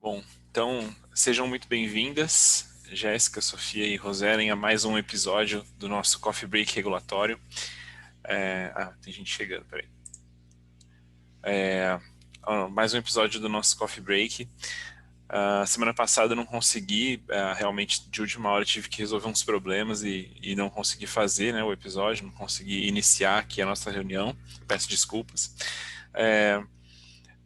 Bom, então sejam muito bem-vindas, Jéssica, Sofia e Roselen, a mais um episódio do nosso Coffee Break regulatório. Tem gente chegando, peraí. Mais um episódio do nosso Coffee Break. Semana passada eu não consegui, realmente de última hora tive que resolver uns problemas e não consegui fazer, né, o episódio, não consegui iniciar aqui a nossa reunião, peço desculpas.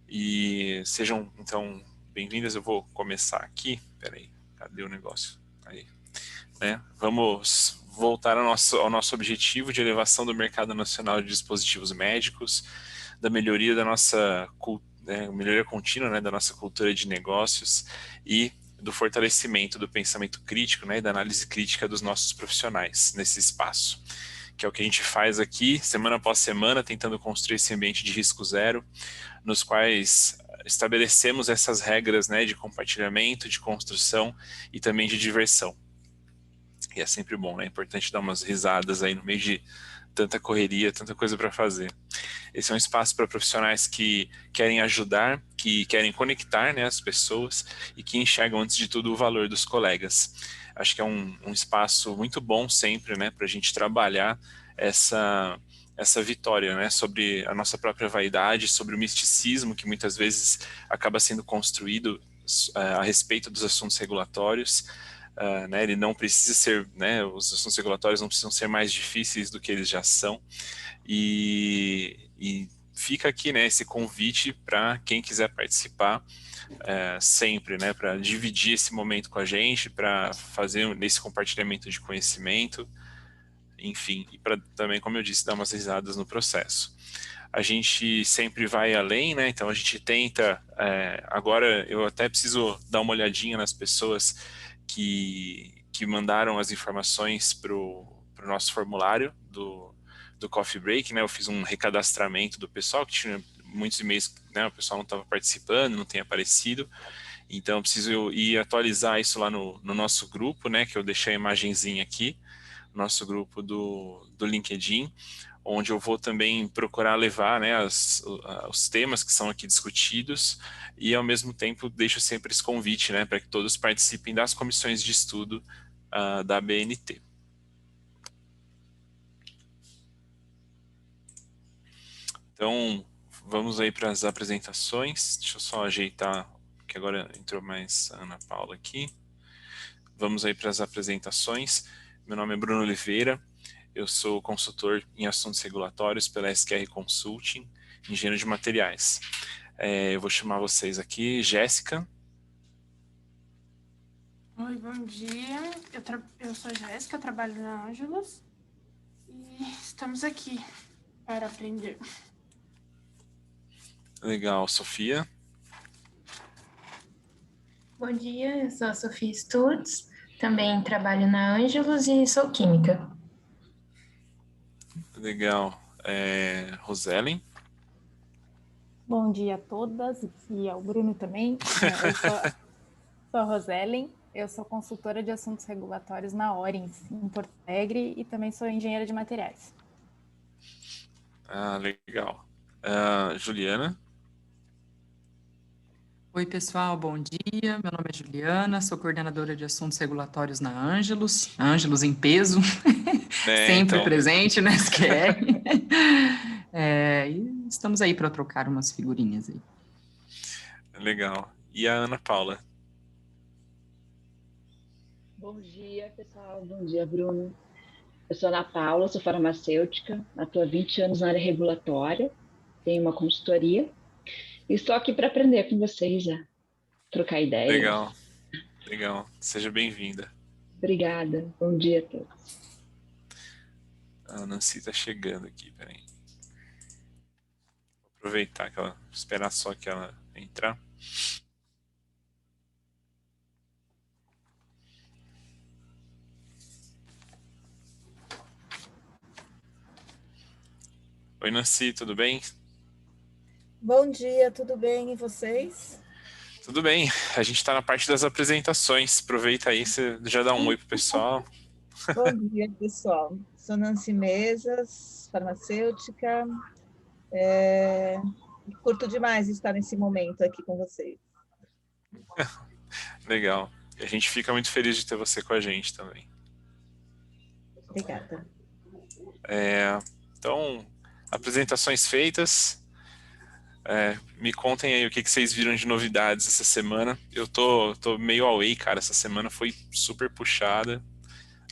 E sejam, então, bem-vindas. Eu vou começar aqui. Peraí, cadê o negócio? Aí, né? Vamos voltar ao nosso objetivo de elevação do mercado nacional de dispositivos médicos, da melhoria da nossa melhoria contínua, né, da nossa cultura de negócios e do fortalecimento do pensamento crítico, né, e da análise crítica dos nossos profissionais nesse espaço, que é o que a gente faz aqui, semana após semana, tentando construir esse ambiente de risco zero, nos quais estabelecemos essas regras, né, de compartilhamento, de construção e também de diversão. E é sempre bom, né? É importante dar umas risadas aí no meio de tanta correria, tanta coisa para fazer. Esse é um espaço para profissionais que querem ajudar, que querem conectar, né, as pessoas e que enxergam, antes de tudo, o valor dos colegas. Acho que é um espaço muito bom sempre, né, para a gente trabalhar essa vitória, né, sobre a nossa própria vaidade, sobre o misticismo que muitas vezes acaba sendo construído a respeito dos assuntos regulatórios. Né, ele não precisa ser, né, os assuntos regulatórios não precisam ser mais difíceis do que eles já são. E fica aqui, né, esse convite para quem quiser participar sempre, né, para dividir esse momento com a gente, para fazer esse compartilhamento de conhecimento, enfim, e para também, como eu disse, dar umas risadas no processo. A gente sempre vai além, né? Então a gente tenta. Agora eu até preciso dar uma olhadinha nas pessoas que mandaram as informações para o nosso formulário do Coffee Break, né? Eu fiz um recadastramento do pessoal, que tinha muitos e-mails, né? O pessoal não estava participando, não tem aparecido. Então eu preciso ir atualizar isso lá no nosso grupo, né? Que eu deixei a imagenzinha aqui, nosso grupo do LinkedIn, onde eu vou também procurar levar, né, os temas que são aqui discutidos e, ao mesmo tempo, deixo sempre esse convite, né, para que todos participem das comissões de estudo da BNT. Então, vamos aí para as apresentações. Deixa eu só ajeitar, porque agora entrou mais a Ana Paula aqui. Vamos aí para as apresentações. Meu nome é Bruno Oliveira. Eu sou consultor em assuntos regulatórios pela SQR Consulting, engenheiro de materiais. Eu vou chamar vocês aqui, Jéssica. Oi, bom dia. Eu sou a Jéssica, trabalho na Ângelos e estamos aqui para aprender. Legal, Sofia. Bom dia, eu sou a Sofia Stutz, também trabalho na Ângelos e sou química. Legal. Roselen. Bom dia a todas, e ao Bruno também. Eu sou a Roselen, eu sou consultora de assuntos regulatórios na Orens, em Porto Alegre, e também sou engenheira de materiais. Legal. Juliana. Oi, pessoal, bom dia. Meu nome é Juliana, sou coordenadora de assuntos regulatórios na Ângelos, Ângelos em peso, sempre Então, presente na SQR. E estamos aí para trocar umas figurinhas aí. legal. E a Ana Paula. Bom dia, pessoal. Bom dia, Bruno. Eu sou Ana Paula, sou farmacêutica, atuo há 20 anos na área regulatória, tenho uma consultoria e estou aqui para aprender com vocês, a trocar ideias. Legal, legal. Seja bem-vinda. Obrigada. Bom dia a todos. A Nancy está chegando aqui, peraí. Vou aproveitar que ela, esperar só que ela entrar. Oi, Nancy, tudo bem? Bom dia, tudo bem? E vocês? Tudo bem, a gente está na parte das apresentações. Aproveita aí, você já dá um oi pro pessoal. Bom dia, pessoal. Sou Nancy Mesas, farmacêutica. Curto demais estar nesse momento aqui com vocês. Legal. E a gente fica muito feliz de ter você com a gente também. Obrigada. Então, apresentações feitas. Me contem aí o que vocês viram de novidades essa semana. Eu tô meio away, cara. Essa semana foi super puxada.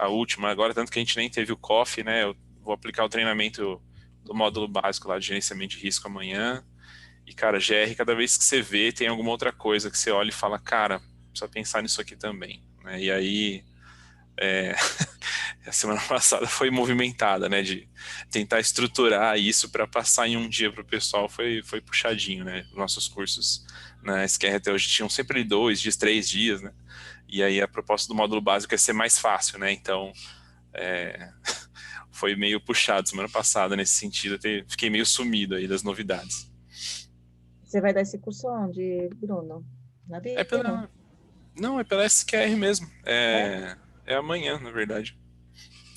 A última, agora, tanto que a gente nem teve o coffee, né? Eu vou aplicar o treinamento do módulo básico lá de gerenciamento de risco amanhã. E, cara, GR, cada vez que você vê, tem alguma outra coisa que você olha e fala, cara, precisa pensar nisso aqui também, né? E aí, a semana passada foi movimentada, né? De tentar estruturar isso para passar em um dia para o pessoal foi puxadinho, né? Nossos cursos na SQR até hoje tinham sempre 2 dias, 3 dias, né? E aí a proposta do módulo básico é ser mais fácil, né? Então, foi meio puxado semana passada nesse sentido. Fiquei meio sumido aí das novidades. Você vai dar esse curso onde, Bruno? Na Bia, não? Não, é pela SQR mesmo. É amanhã, na verdade.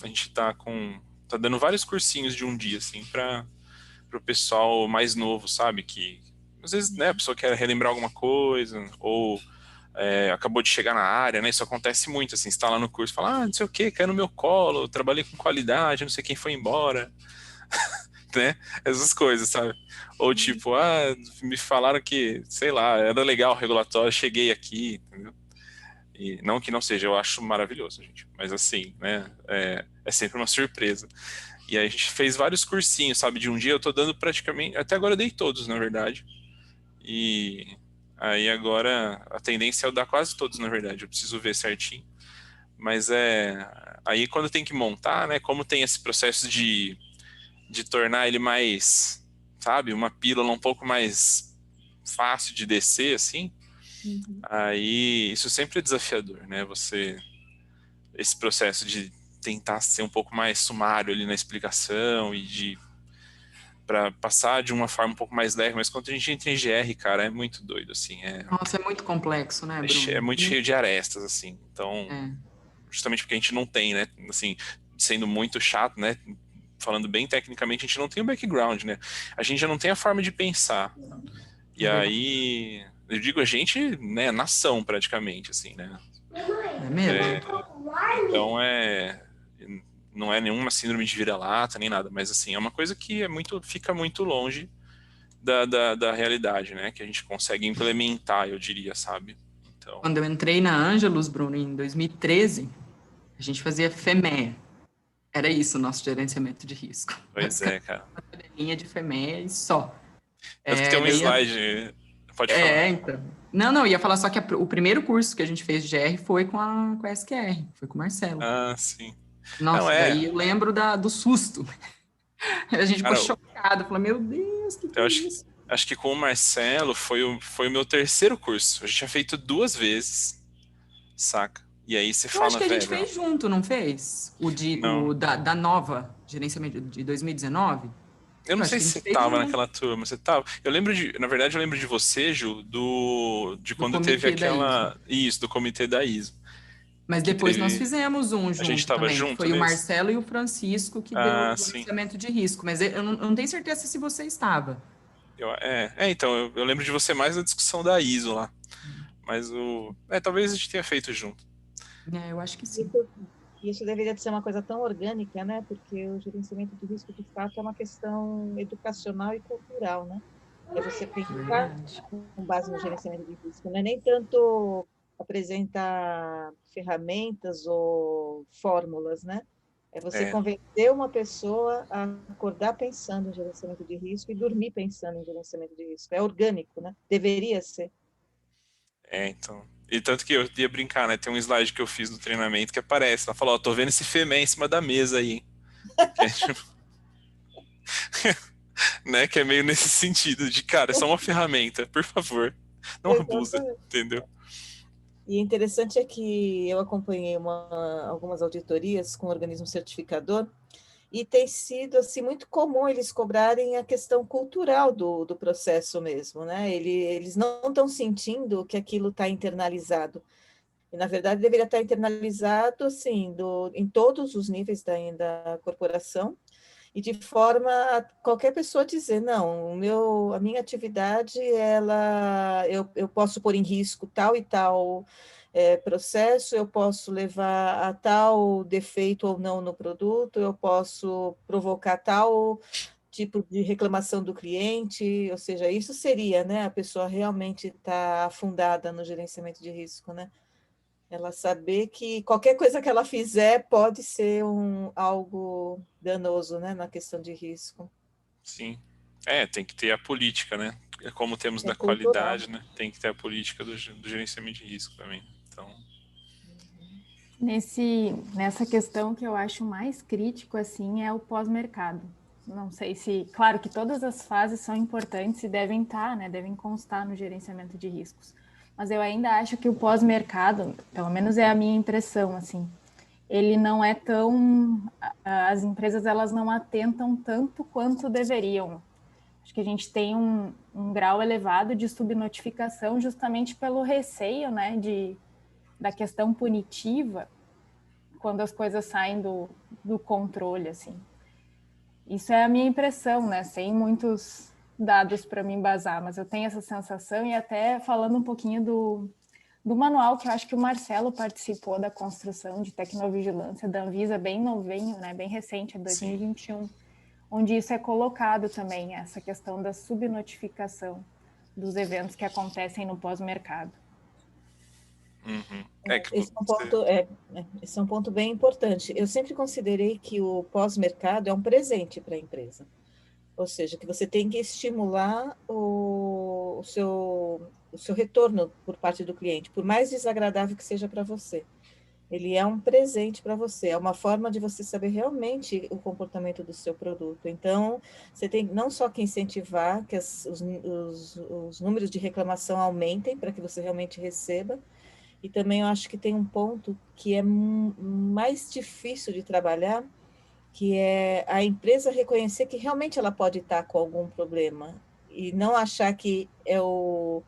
A gente tá dando vários cursinhos de um dia, assim, para o pessoal mais novo, sabe? Que às vezes, né, a pessoa quer relembrar alguma coisa, ou acabou de chegar na área, né? Isso acontece muito, assim, você tá lá no curso e fala, não sei o que, cai no meu colo, eu trabalhei com qualidade, não sei quem foi embora, né? Essas coisas, sabe? Ou tipo, me falaram que, sei lá, era legal o regulatório, cheguei aqui, entendeu? E não que não seja, eu acho maravilhoso, gente. Mas assim, né? É sempre uma surpresa. E aí a gente fez vários cursinhos, sabe? De um dia eu tô dando praticamente. Até agora eu dei todos, na verdade. E aí agora a tendência é eu dar quase todos, na verdade. Eu preciso ver certinho. Mas aí quando tem que montar, né? Como tem esse processo de tornar ele mais, sabe? Uma pílula um pouco mais fácil de descer, assim. Aí isso sempre é desafiador, né? Esse processo de tentar ser um pouco mais sumário ali na explicação e para passar de uma forma um pouco mais leve, mas quando a gente entra em GR, cara, é muito doido, assim, Nossa, é muito complexo, né, Bruno? é muito cheio de arestas, assim, então, justamente porque a gente não tem, né, assim, sendo muito chato, né, falando bem tecnicamente, a gente não tem o background, né, a gente já não tem a forma de pensar, e aí, eu digo a gente, né, nação praticamente, assim, né. É mesmo? Então não é nenhuma síndrome de vira-lata nem nada, mas assim, é uma coisa que fica muito longe da realidade, né? Que a gente consegue implementar, eu diria, sabe? Então, Quando eu entrei na Ângelus, Bruno, em 2013, a gente fazia FEMEA. Era isso o nosso gerenciamento de risco. pois é, cara. Uma tabelinha de FEMEA e só. Tanto que tem um slide, pode falar. Então. Não, ia falar só que o primeiro curso que a gente fez de GR foi com a SQR, foi com o Marcelo. Ah, sim. Nossa, Não, daí eu lembro do susto. A gente ficou cara, chocado, falou, meu Deus, que eu é isso? acho que com o Marcelo foi o meu terceiro curso. A gente tinha feito 2 vezes, saca? E aí você Eu fala, acho que a gente velho, fez junto, não fez? não. Da nova gerenciamento de 2019? Eu não acho sei que a se gente você fez tava junto. naquela turma, você tava. Na verdade, eu lembro de você, Ju, de Do quando teve comitê da ISO. isso, do comitê da ISO. Mas Que depois nós teve. fizemos um A gente junto tava também, que junto foi o nesse? Marcelo e o Francisco que deu Ah, o sim. gerenciamento de risco. Mas eu não tenho certeza se você estava. Então, eu lembro de você mais na discussão da ISO lá. Mas talvez a gente tenha feito junto. Eu acho que sim. Isso deveria ser uma coisa tão orgânica, né? Porque o gerenciamento de risco, de fato, é uma questão educacional e cultural, né? É você pensar com base no gerenciamento de risco. Não é nem tanto apresentar ferramentas ou fórmulas, né? É você convencer uma pessoa a acordar pensando em gerenciamento de risco e dormir pensando em gerenciamento de risco. É orgânico, né? Deveria ser. Então. E tanto que eu ia brincar, né? Tem um slide que eu fiz no treinamento que aparece. Ela falou, ó, tô vendo esse FEME em cima da mesa aí. Que é, tipo, né? Que é meio nesse sentido de, cara, é só uma ferramenta, por favor. Não abusa, entendeu? E interessante é que eu acompanhei algumas auditorias com o organismo certificador e tem sido assim muito comum eles cobrarem a questão cultural do processo mesmo, né? Eles não estão sentindo que aquilo está internalizado. E, na verdade, deveria estar internalizado assim, em todos os níveis da corporação. e de forma a qualquer pessoa dizer, não, a minha atividade, eu posso pôr em risco tal e tal processo, eu posso levar a tal defeito ou não no produto, eu posso provocar tal tipo de reclamação do cliente, ou seja, isso seria, né, a pessoa realmente estar afundada no gerenciamento de risco, né? Ela saber que qualquer coisa que ela fizer pode ser algo danoso, né, na questão de risco. Sim. Tem que ter a política, né? Como temos É da cultural. qualidade, né? Tem que ter a política do gerenciamento de risco também. Então, Nessa questão que eu acho mais crítico, assim, é o pós-mercado. Não sei se... Claro que todas as fases são importantes e devem estar, né? Devem constar no gerenciamento de riscos. Mas eu ainda acho que o pós-mercado, pelo menos é a minha impressão, assim, ele não é tão... As empresas, elas não atentam tanto quanto deveriam. Acho que a gente tem um grau elevado de subnotificação justamente pelo receio, né, da questão punitiva, quando as coisas saem do controle, assim. Isso é a minha impressão, né? Sem muitos dados para me embasar, mas eu tenho essa sensação, e até falando um pouquinho do manual, que eu acho que o Marcelo participou da construção de tecnovigilância da Anvisa, bem novinho, né? Bem recente, é sim. 2021, onde isso é colocado também, essa questão da subnotificação dos eventos que acontecem no pós-mercado. Uhum. Esse é um ponto bem importante. Eu sempre considerei que o pós-mercado é um presente para a empresa. Ou seja, que você tem que estimular o seu retorno por parte do cliente, por mais desagradável que seja para você. Ele é um presente para você, é uma forma de você saber realmente o comportamento do seu produto. Então, você tem não só que incentivar que os números de reclamação aumentem para que você realmente receba, e também eu acho que tem um ponto que é mais difícil de trabalhar, que é a empresa reconhecer que realmente ela pode estar com algum problema e não achar que é o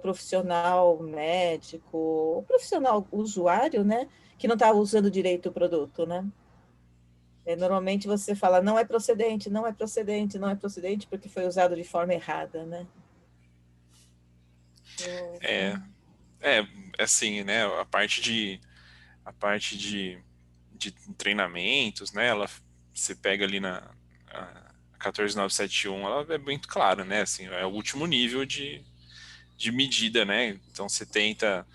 profissional médico, o profissional usuário, né, que não está usando direito o produto, né? Normalmente você fala, não é procedente, não é procedente, não é procedente, porque foi usado de forma errada, né? É, assim, né? A parte de treinamentos, né? Você pega ali a 14971, ela é muito clara, né? Assim, é o último nível de medida, né? Então você tenta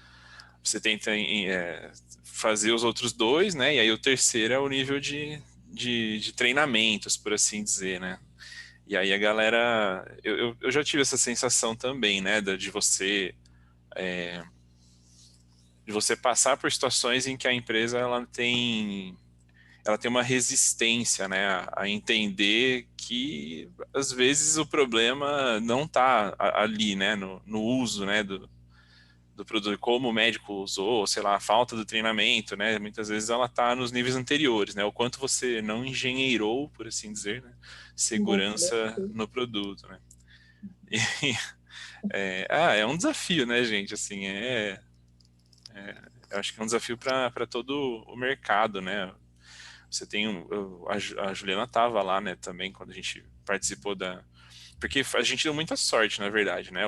fazer os outros dois, né? E aí o terceiro é o nível de treinamentos, por assim dizer, né? E aí a galera, eu já tive essa sensação também, né? De você passar por situações em que a empresa ela tem uma resistência, né, a entender que às vezes o problema não está ali, né, no uso, né, do produto, como o médico usou, sei lá, a falta do treinamento, né, muitas vezes ela está nos níveis anteriores, né, o quanto você não engenheirou, por assim dizer, né, segurança no produto, né. E, é um desafio, né, gente, assim, eu acho que é um desafio para todo o mercado, né. Você tem a Juliana estava lá, né, também quando a gente participou porque a gente deu muita sorte, na verdade, né?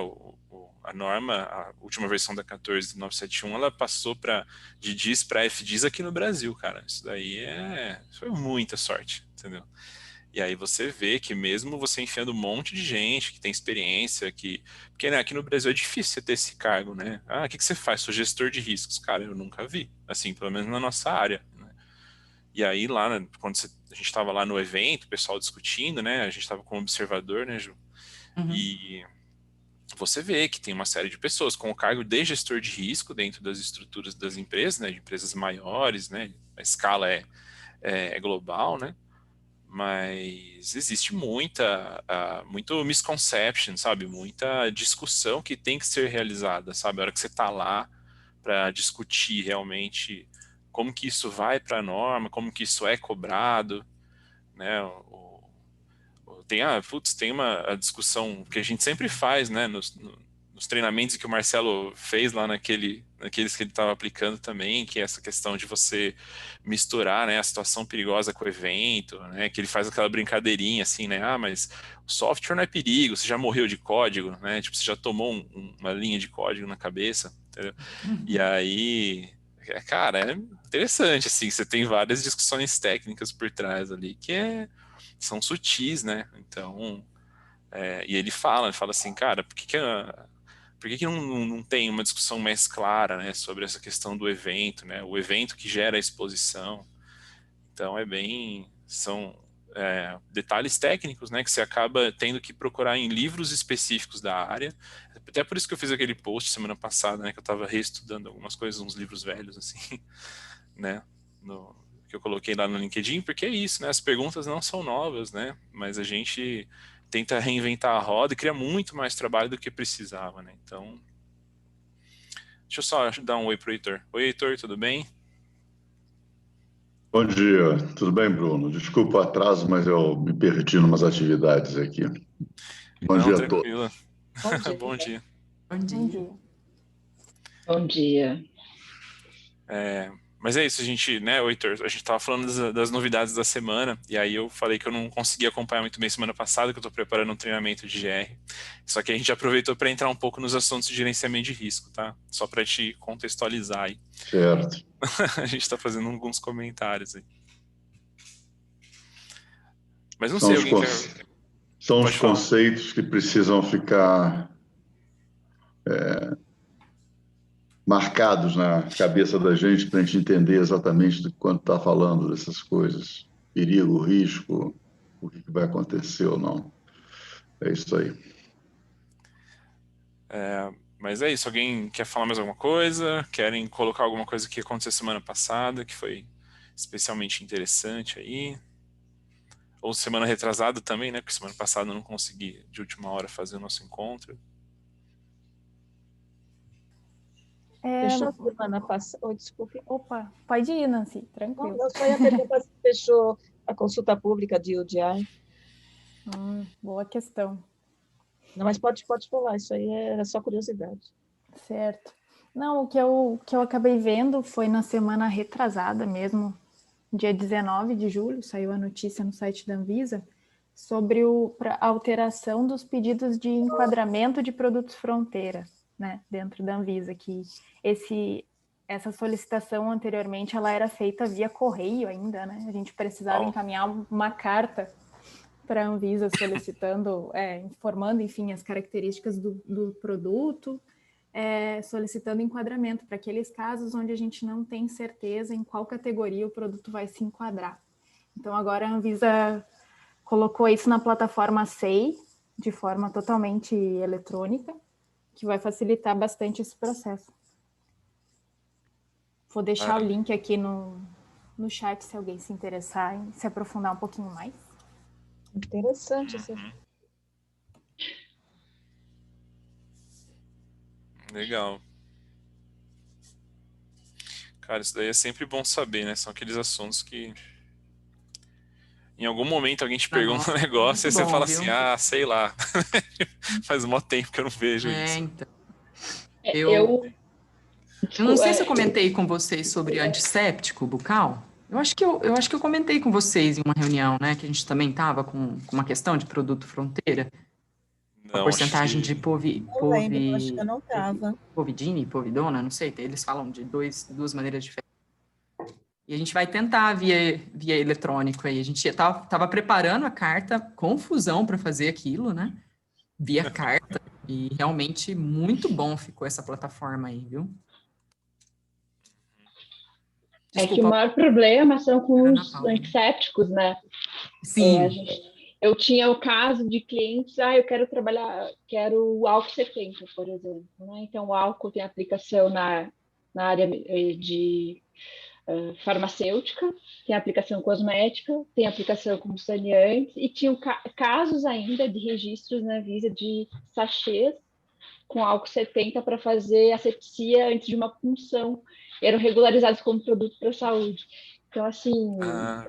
A norma, a última versão da 14971, ela passou de DIS para FDIS aqui no Brasil, cara. Isso daí foi muita sorte, entendeu? E aí você vê que mesmo você enfiando um monte de gente que tem experiência, porque né, aqui no Brasil é difícil você ter esse cargo, né? Ah, o que você faz? Sou gestor de riscos. Cara, eu nunca vi, assim, pelo menos na nossa área, né? E aí lá, né, quando a gente estava lá no evento, o pessoal discutindo, né? A gente estava como observador, né, Ju? Uhum. E você vê que tem uma série de pessoas com o cargo de gestor de risco dentro das estruturas das empresas, né? De empresas maiores, né? A escala é global, né? Mas existe muito misconception, sabe? Muita discussão que tem que ser realizada, sabe? A hora que você está lá para discutir realmente como que isso vai para a norma, como que isso é cobrado, né? Tem uma a discussão que a gente sempre faz, né? Nos os treinamentos que o Marcelo fez lá naqueles que ele estava aplicando também, que é essa questão de você misturar, né, a situação perigosa com o evento, né, que ele faz aquela brincadeirinha assim, né, mas o software não é perigo, você já morreu de código, né, tipo, você já tomou uma linha de código na cabeça, entendeu? E aí, cara, é interessante, assim, você tem várias discussões técnicas por trás ali, são sutis, né, então... e ele fala assim, cara, por que não tem uma discussão mais clara, né, sobre essa questão do evento, né, o evento que gera a exposição. Então são detalhes técnicos, né, que você acaba tendo que procurar em livros específicos da área. Até por isso que eu fiz aquele post semana passada, né, que eu estava reestudando algumas coisas, uns livros velhos, assim, né, que eu coloquei lá no LinkedIn, porque é isso, né, as perguntas não são novas, né, mas a gente tenta reinventar a roda e cria muito mais trabalho do que precisava, né? Então, deixa eu só dar um oi pro Heitor. Oi, Heitor, tudo bem? Bom dia, tudo bem, Bruno? Desculpa o atraso, mas eu me perdi em umas atividades aqui. Bom Não, dia a todos. tranquilo. Bom dia. Bom dia. Bom Bom dia. dia. Bom dia. Mas é isso, a gente, né, Heitor, a gente tava falando das novidades da semana, e aí eu falei que eu não consegui acompanhar muito bem semana passada, que eu tô preparando um treinamento de GR. Só que a gente aproveitou para entrar um pouco nos assuntos de gerenciamento de risco, tá? Só para te contextualizar aí. Certo. A gente tá fazendo alguns comentários aí. Mas não São sei, os, alguém con- quer... são os Pode falar. conceitos que precisam ficar marcados na cabeça da gente para a gente entender exatamente de quando está falando dessas coisas. Perigo, risco, o que vai acontecer ou não. É isso aí. Mas é isso, alguém quer falar mais alguma coisa? Querem colocar alguma coisa que aconteceu semana passada, que foi especialmente interessante aí? Ou semana retrasada também, né? Porque semana passada eu não consegui, de última hora, fazer o nosso encontro. Fechou a semana passada. Oh, desculpe. Opa, pode ir, Nancy, Não, tranquilo. eu só ia perguntar se fechou a consulta pública de UDI. Boa questão. Não, mas pode falar, isso aí era só curiosidade. Certo. Não, o que eu acabei vendo foi na semana retrasada mesmo, dia 19 de julho, saiu a notícia no site da Anvisa, sobre a alteração dos pedidos de enquadramento de produtos fronteira, né, dentro da Anvisa, que essa solicitação anteriormente ela era feita via correio ainda, né? A gente precisava encaminhar uma carta para a Anvisa solicitando, informando, enfim, as características do produto, solicitando enquadramento para aqueles casos onde a gente não tem certeza em qual categoria o produto vai se enquadrar. Então, agora a Anvisa colocou isso na plataforma SEI, de forma totalmente eletrônica, que vai facilitar bastante esse processo. Vou deixar o link aqui no chat, se alguém se interessar em se aprofundar um pouquinho mais. Interessante isso. Legal. Cara, isso daí é sempre bom saber, né? São aqueles assuntos que em algum momento alguém te pergunta um negócio e você fala assim, sei lá. Faz um maior tempo que eu não vejo isso. Então. Eu não sei se eu comentei com vocês sobre antisséptico bucal. Eu acho que eu comentei com vocês em uma reunião, né? Que a gente também estava com uma questão de produto fronteira. A porcentagem de acho que eu não estava. povidina e povidona, não sei, eles falam de duas maneiras diferentes. E a gente vai tentar via eletrônico aí. A gente estava preparando a carta, confusão para fazer aquilo, né? Via carta. E realmente muito bom ficou essa plataforma aí, viu? Desculpa. É que o maior problema são com os antissépticos, né? Sim. Eu tinha o caso de clientes, eu quero o álcool 70, por exemplo, né? Então, o álcool tem aplicação na área de farmacêutica, tem aplicação cosmética, tem aplicação como saneante, e tinham casos ainda de registros na Anvisa de sachês com álcool 70 para fazer asepsia antes de uma punção. Eram regularizados como produto para a saúde. Então, assim,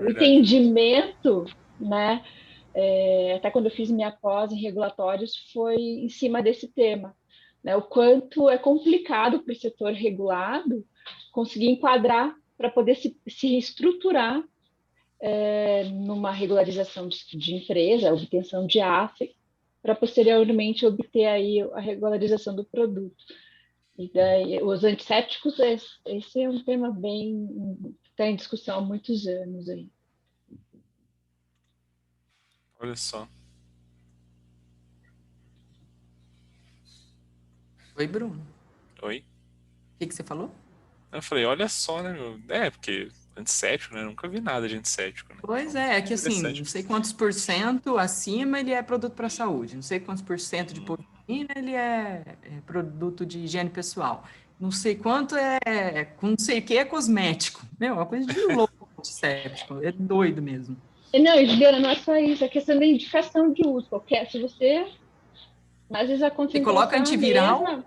o entendimento, né? Até quando eu fiz minha pós em regulatórios, foi em cima desse tema, né? O quanto é complicado para o setor regulado conseguir enquadrar para poder se reestruturar numa regularização de empresa, obtenção de AF, para posteriormente obter aí a regularização do produto. E daí, os antissépticos, esse é um tema bem que está em discussão há muitos anos aí. Olha só. Oi, Bruno. Oi? O que você falou? Eu falei, olha só, né, meu? Porque antisséptico, né? Nunca vi nada de antisséptico, né? Pois Então, é que assim, interessante. não sei quantos por cento acima ele é produto para a saúde, não sei quantos por cento de proteína ele é produto de higiene pessoal, não sei quanto não sei o que é cosmético. Meu, é uma coisa de louco antisséptico, é doido mesmo. Não, Juliana, não é só isso, é questão da indicação de uso. Se você, às vezes a Você coloca concentração é a antiviral, mesma,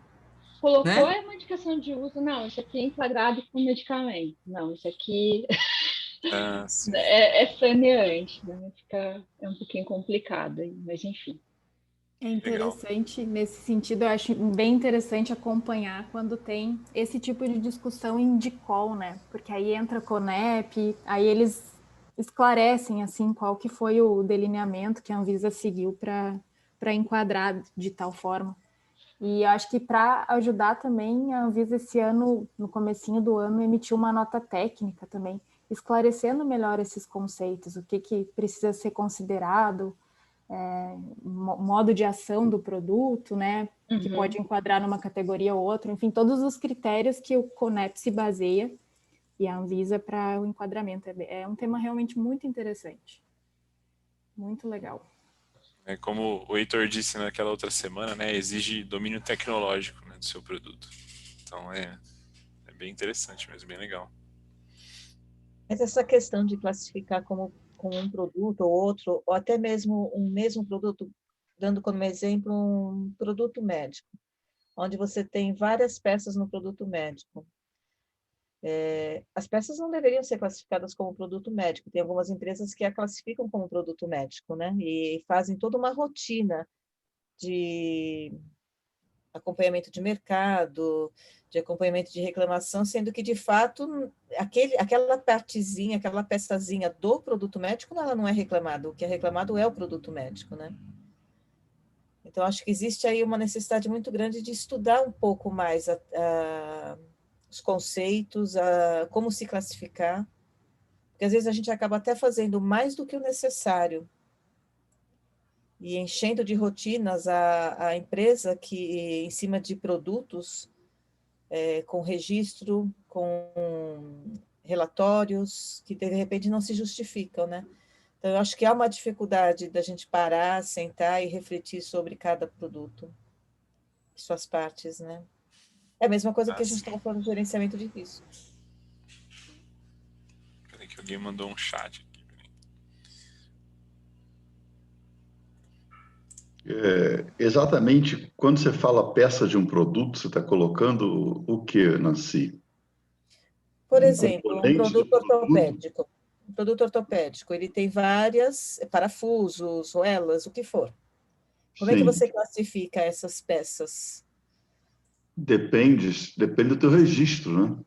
colocou né? uma indicação de uso, não, isso aqui é enquadrado com medicamento, não, isso aqui Ah, sim. é saneante, né? É um pouquinho complicado, mas enfim. É Legal. interessante, nesse sentido, eu acho bem interessante acompanhar quando tem esse tipo de discussão em DICOL, né? Porque aí entra a CONEP, aí eles esclarecem, assim, qual que foi o delineamento que a Anvisa seguiu para enquadrar de tal forma. E eu acho que para ajudar também, a Anvisa esse ano, no comecinho do ano, emitiu uma nota técnica também, esclarecendo melhor esses conceitos, o que precisa ser considerado, modo de ação do produto, né, que pode enquadrar numa categoria ou outra, enfim, todos os critérios que o CONEP se baseia e a Anvisa para o enquadramento. É um tema realmente muito interessante, muito legal. É como o Heitor disse naquela outra semana, né? Exige domínio tecnológico, né, do seu produto. Então é bem interessante mesmo, bem legal. Mas essa questão de classificar como um produto ou outro, ou até mesmo um mesmo produto, dando como exemplo um produto médico, onde você tem várias peças no produto médico. As peças não deveriam ser classificadas como produto médico. Tem algumas empresas que a classificam como produto médico, né? E fazem toda uma rotina de acompanhamento de mercado, de acompanhamento de reclamação, sendo que, de fato, aquela partezinha, aquela peçazinha do produto médico, ela não é reclamada. O que é reclamado é o produto médico, né? Então, acho que existe aí uma necessidade muito grande de estudar um pouco mais os conceitos, como se classificar, porque às vezes a gente acaba até fazendo mais do que o necessário e enchendo de rotinas a empresa que, em cima de produtos, com registro, com relatórios, que de repente não se justificam, né? Então, eu acho que há uma dificuldade da gente parar, sentar e refletir sobre cada produto, suas partes, né? É a mesma coisa que a gente estava falando de gerenciamento de risco. Peraí que alguém mandou um chat aqui. Exatamente, quando você fala peça de um produto, você está colocando o que, Nancy? Por Um exemplo, um componente do produto produto? ortopédico. Um produto ortopédico, ele tem várias parafusos, roelas, o que for. Como é que Sim, você classifica essas peças? depende do teu registro, né?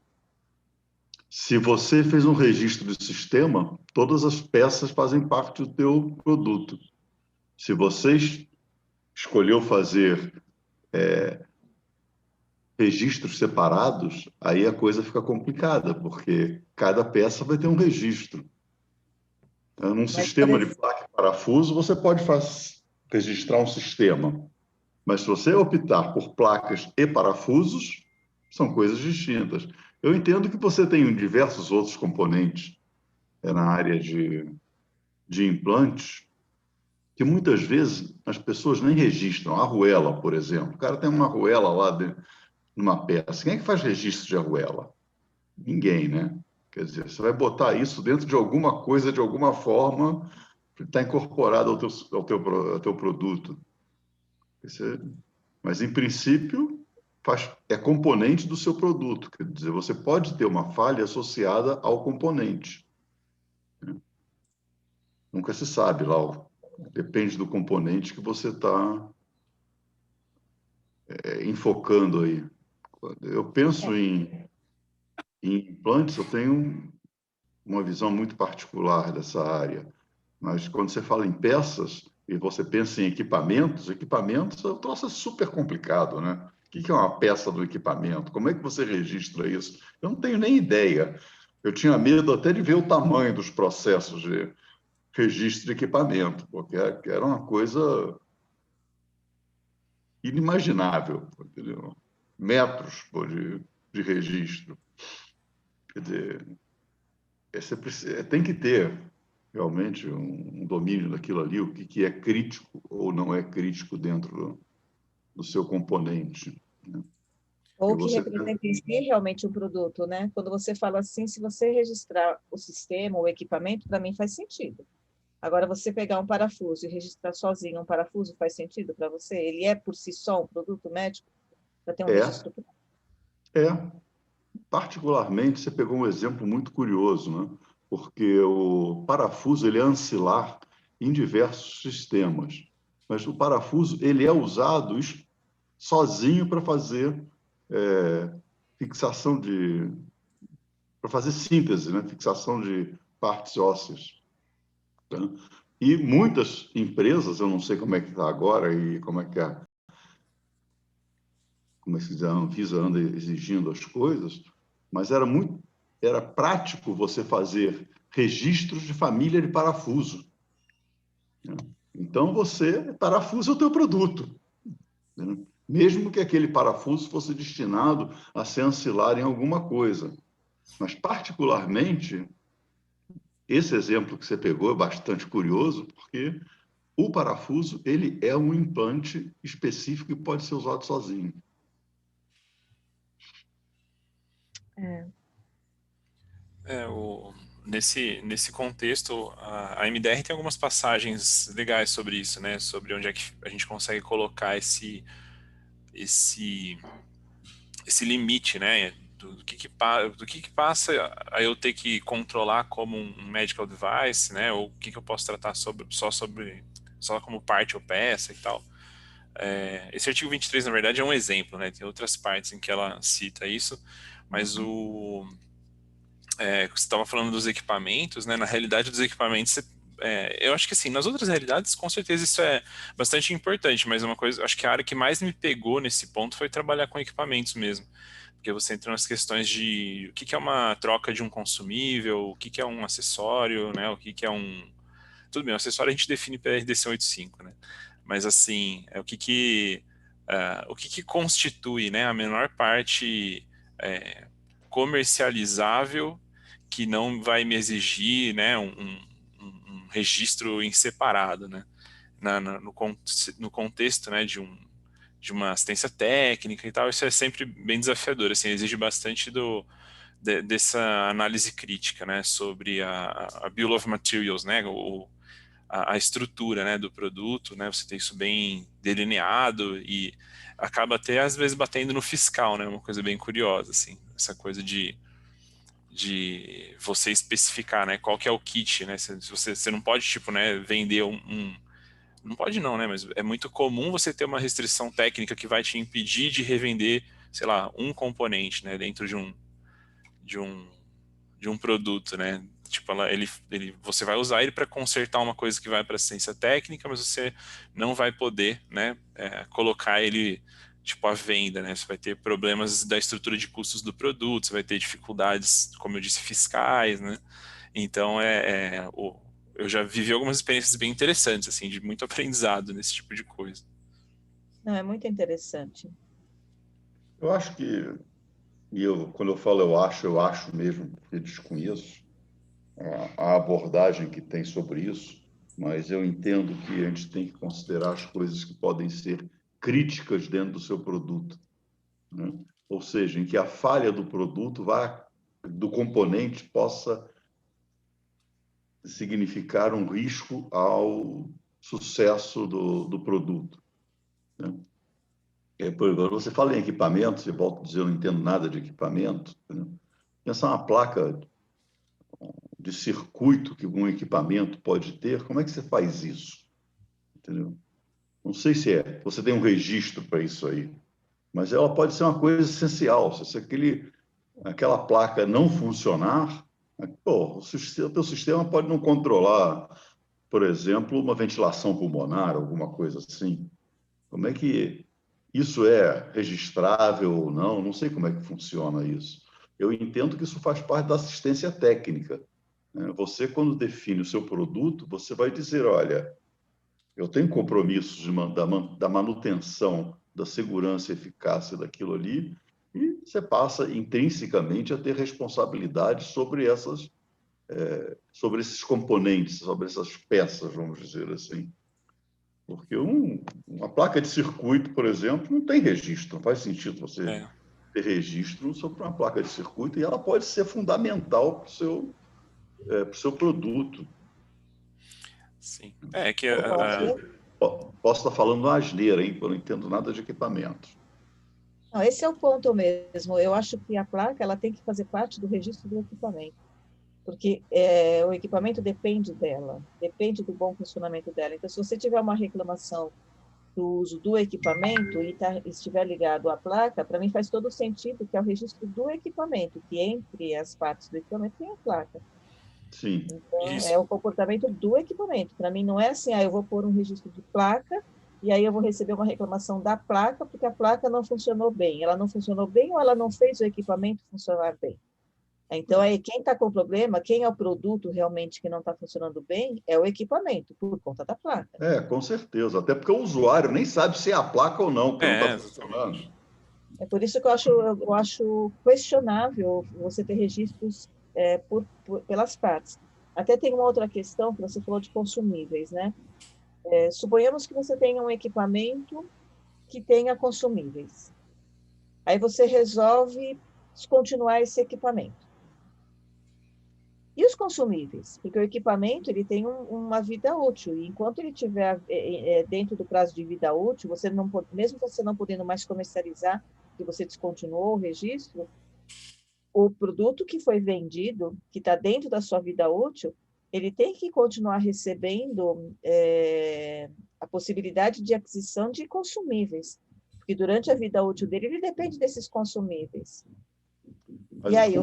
Se você fez um registro de sistema, todas as peças fazem parte do teu produto. Se você escolheu fazer registros separados, aí a coisa fica complicada, porque cada peça vai ter um registro. Então, num Mas, por sistema de placa e parafuso, você pode registrar um sistema, mas se você optar por placas e parafusos, são coisas distintas. Eu entendo que você tem diversos outros componentes na área de implantes, que muitas vezes as pessoas nem registram. A arruela, por exemplo. O cara tem uma arruela lá dentro, numa peça. Quem é que faz registro de arruela? Ninguém, né? Quer dizer, você vai botar isso dentro de alguma coisa, de alguma forma, que está incorporado ao teu produto. Mas, em princípio, é componente do seu produto. Quer dizer, você pode ter uma falha associada ao componente. Nunca se sabe lá, depende do componente que você está enfocando aí. Quando eu penso em implantes, eu tenho uma visão muito particular dessa área. Mas quando você fala em peças e você pensa em equipamentos é um troço super complicado, né? O que é uma peça do equipamento? Como é que você registra isso? Eu não tenho nem ideia. Eu tinha medo até de ver o tamanho dos processos de registro de equipamento, porque era uma coisa inimaginável, entendeu? Metros pô, de registro. Quer dizer, tem que ter realmente um domínio daquilo ali, o que é crítico ou não é crítico dentro do seu componente, né? Ou E que você representa em si realmente um produto, né? Quando você fala assim, se você registrar o sistema, o equipamento, para mim faz sentido. Agora, você pegar um parafuso e registrar sozinho um parafuso faz sentido para você? Ele é por si só um produto médico para ter um registro? é particularmente, você pegou um exemplo muito curioso, né? Porque o parafuso ele é ancilar em diversos sistemas, mas o parafuso ele é usado sozinho para fazer fixação para fazer síntese, né? Fixação de partes ósseas, tá? E muitas empresas, eu não sei como é que está agora e como é que a Anvisa anda exigindo as coisas, mas era prático você fazer registros de família de parafuso, né? Então, parafuso é o teu produto, né? Mesmo que aquele parafuso fosse destinado a ser ancilar em alguma coisa. Mas, particularmente, esse exemplo que você pegou é bastante curioso, porque o parafuso ele é um implante específico e pode ser usado sozinho. Nesse contexto, a MDR tem algumas passagens legais sobre isso, né? Sobre onde é que a gente consegue colocar esse limite, né? Do que passa a eu ter que controlar como um medical device, né? Ou o que eu posso tratar só como parte ou peça e tal. Esse artigo 23, na verdade, é um exemplo, né? Tem outras partes em que ela cita isso, mas você estava falando dos equipamentos, né? Na realidade dos equipamentos, eu acho que assim, nas outras realidades, com certeza isso é bastante importante, mas uma coisa, acho que a área que mais me pegou nesse ponto foi trabalhar com equipamentos mesmo, porque você entra nas questões de o que é uma troca de um consumível, o que é um acessório, né? O que é um... Tudo bem, o acessório a gente define pela RDC 85, né? Mas assim, o que constitui, né, a menor parte comercializável que não vai me exigir, né, um registro em separado, né, no contexto, né, de uma assistência técnica e tal. Isso é sempre bem desafiador, assim, exige bastante dessa análise crítica, né, sobre a Bill of Materials, né, a estrutura, né, do produto, né, você tem isso bem delineado e acaba até às vezes batendo no fiscal, né, uma coisa bem curiosa, assim, essa coisa de você especificar, né, qual que é o kit, né, você não pode, tipo, né, vender não pode não, né, mas é muito comum você ter uma restrição técnica que vai te impedir de revender, sei lá, um componente, né, dentro de um produto, né, tipo, você vai usar ele para consertar uma coisa que vai para assistência técnica, mas você não vai poder, né, colocar ele tipo à venda, né? Você vai ter problemas da estrutura de custos do produto, você vai ter dificuldades, como eu disse, fiscais, né? Então eu já vivi algumas experiências bem interessantes, assim, de muito aprendizado nesse tipo de coisa. Não, é muito interessante. Eu acho que, quando eu falo eu acho mesmo, porque desconheço a abordagem que tem sobre isso, mas eu entendo que a gente tem que considerar as coisas que podem ser críticas dentro do seu produto, né? Ou seja, em que a falha do produto do componente possa significar um risco ao sucesso do produto, né? Por exemplo, você fala em equipamentos, eu volto a dizer, eu não entendo nada de equipamento, né? Pensar uma placa de circuito que um equipamento pode ter, como é que você faz isso? Entendeu? Não sei se você tem um registro para isso aí. mas ela pode ser uma coisa essencial. Se aquela placa não funcionar, o teu sistema pode não controlar, por exemplo, uma ventilação pulmonar, alguma coisa assim. Como é que isso é registrável ou não? Não sei como é que funciona isso. Eu entendo que isso faz parte da assistência técnica, né? Você, quando define o seu produto, você vai dizer, olha, eu tenho compromissos da manutenção, da segurança e eficácia daquilo ali, e você passa intrinsecamente a ter responsabilidade sobre esses componentes, sobre essas peças, vamos dizer assim. Porque uma placa de circuito, por exemplo, não tem registro, não faz sentido você ter registro sobre uma placa de circuito, e ela pode ser fundamental para o seu produto. Sim. É que Posso estar falando uma asneira, hein? Eu não entendo nada de equipamento. Não, esse é o ponto mesmo. Eu acho que a placa ela tem que fazer parte do registro do equipamento, porque o equipamento depende dela, depende do bom funcionamento dela. Então, se você tiver uma reclamação do uso do equipamento e estiver ligado à placa, para mim faz todo sentido que é o registro do equipamento, que entre as partes do equipamento tem a placa. Sim. Então, é o comportamento do equipamento. Para mim, não é assim, eu vou pôr um registro de placa e aí eu vou receber uma reclamação da placa porque a placa não funcionou bem. Ela não funcionou bem ou ela não fez o equipamento funcionar bem. Então, aí, quem está com o problema, quem é o produto realmente que não está funcionando bem, é o equipamento, por conta da placa. Com certeza. Até porque o usuário nem sabe se é a placa ou não, que não está funcionando. É por isso que eu acho questionável você ter registros pelas partes. Até tem uma outra questão que você falou de consumíveis, né? Suponhamos que você tenha um equipamento que tenha consumíveis. Aí você resolve descontinuar esse equipamento. E os consumíveis? Porque o equipamento ele tem uma vida útil, e enquanto ele estiver dentro do prazo de vida útil, você não pode, mesmo você não podendo mais comercializar, que você descontinuou o registro, o produto que foi vendido, que está dentro da sua vida útil, ele tem que continuar recebendo a possibilidade de aquisição de consumíveis, porque durante a vida útil dele, ele depende desses consumíveis. Mas e aí,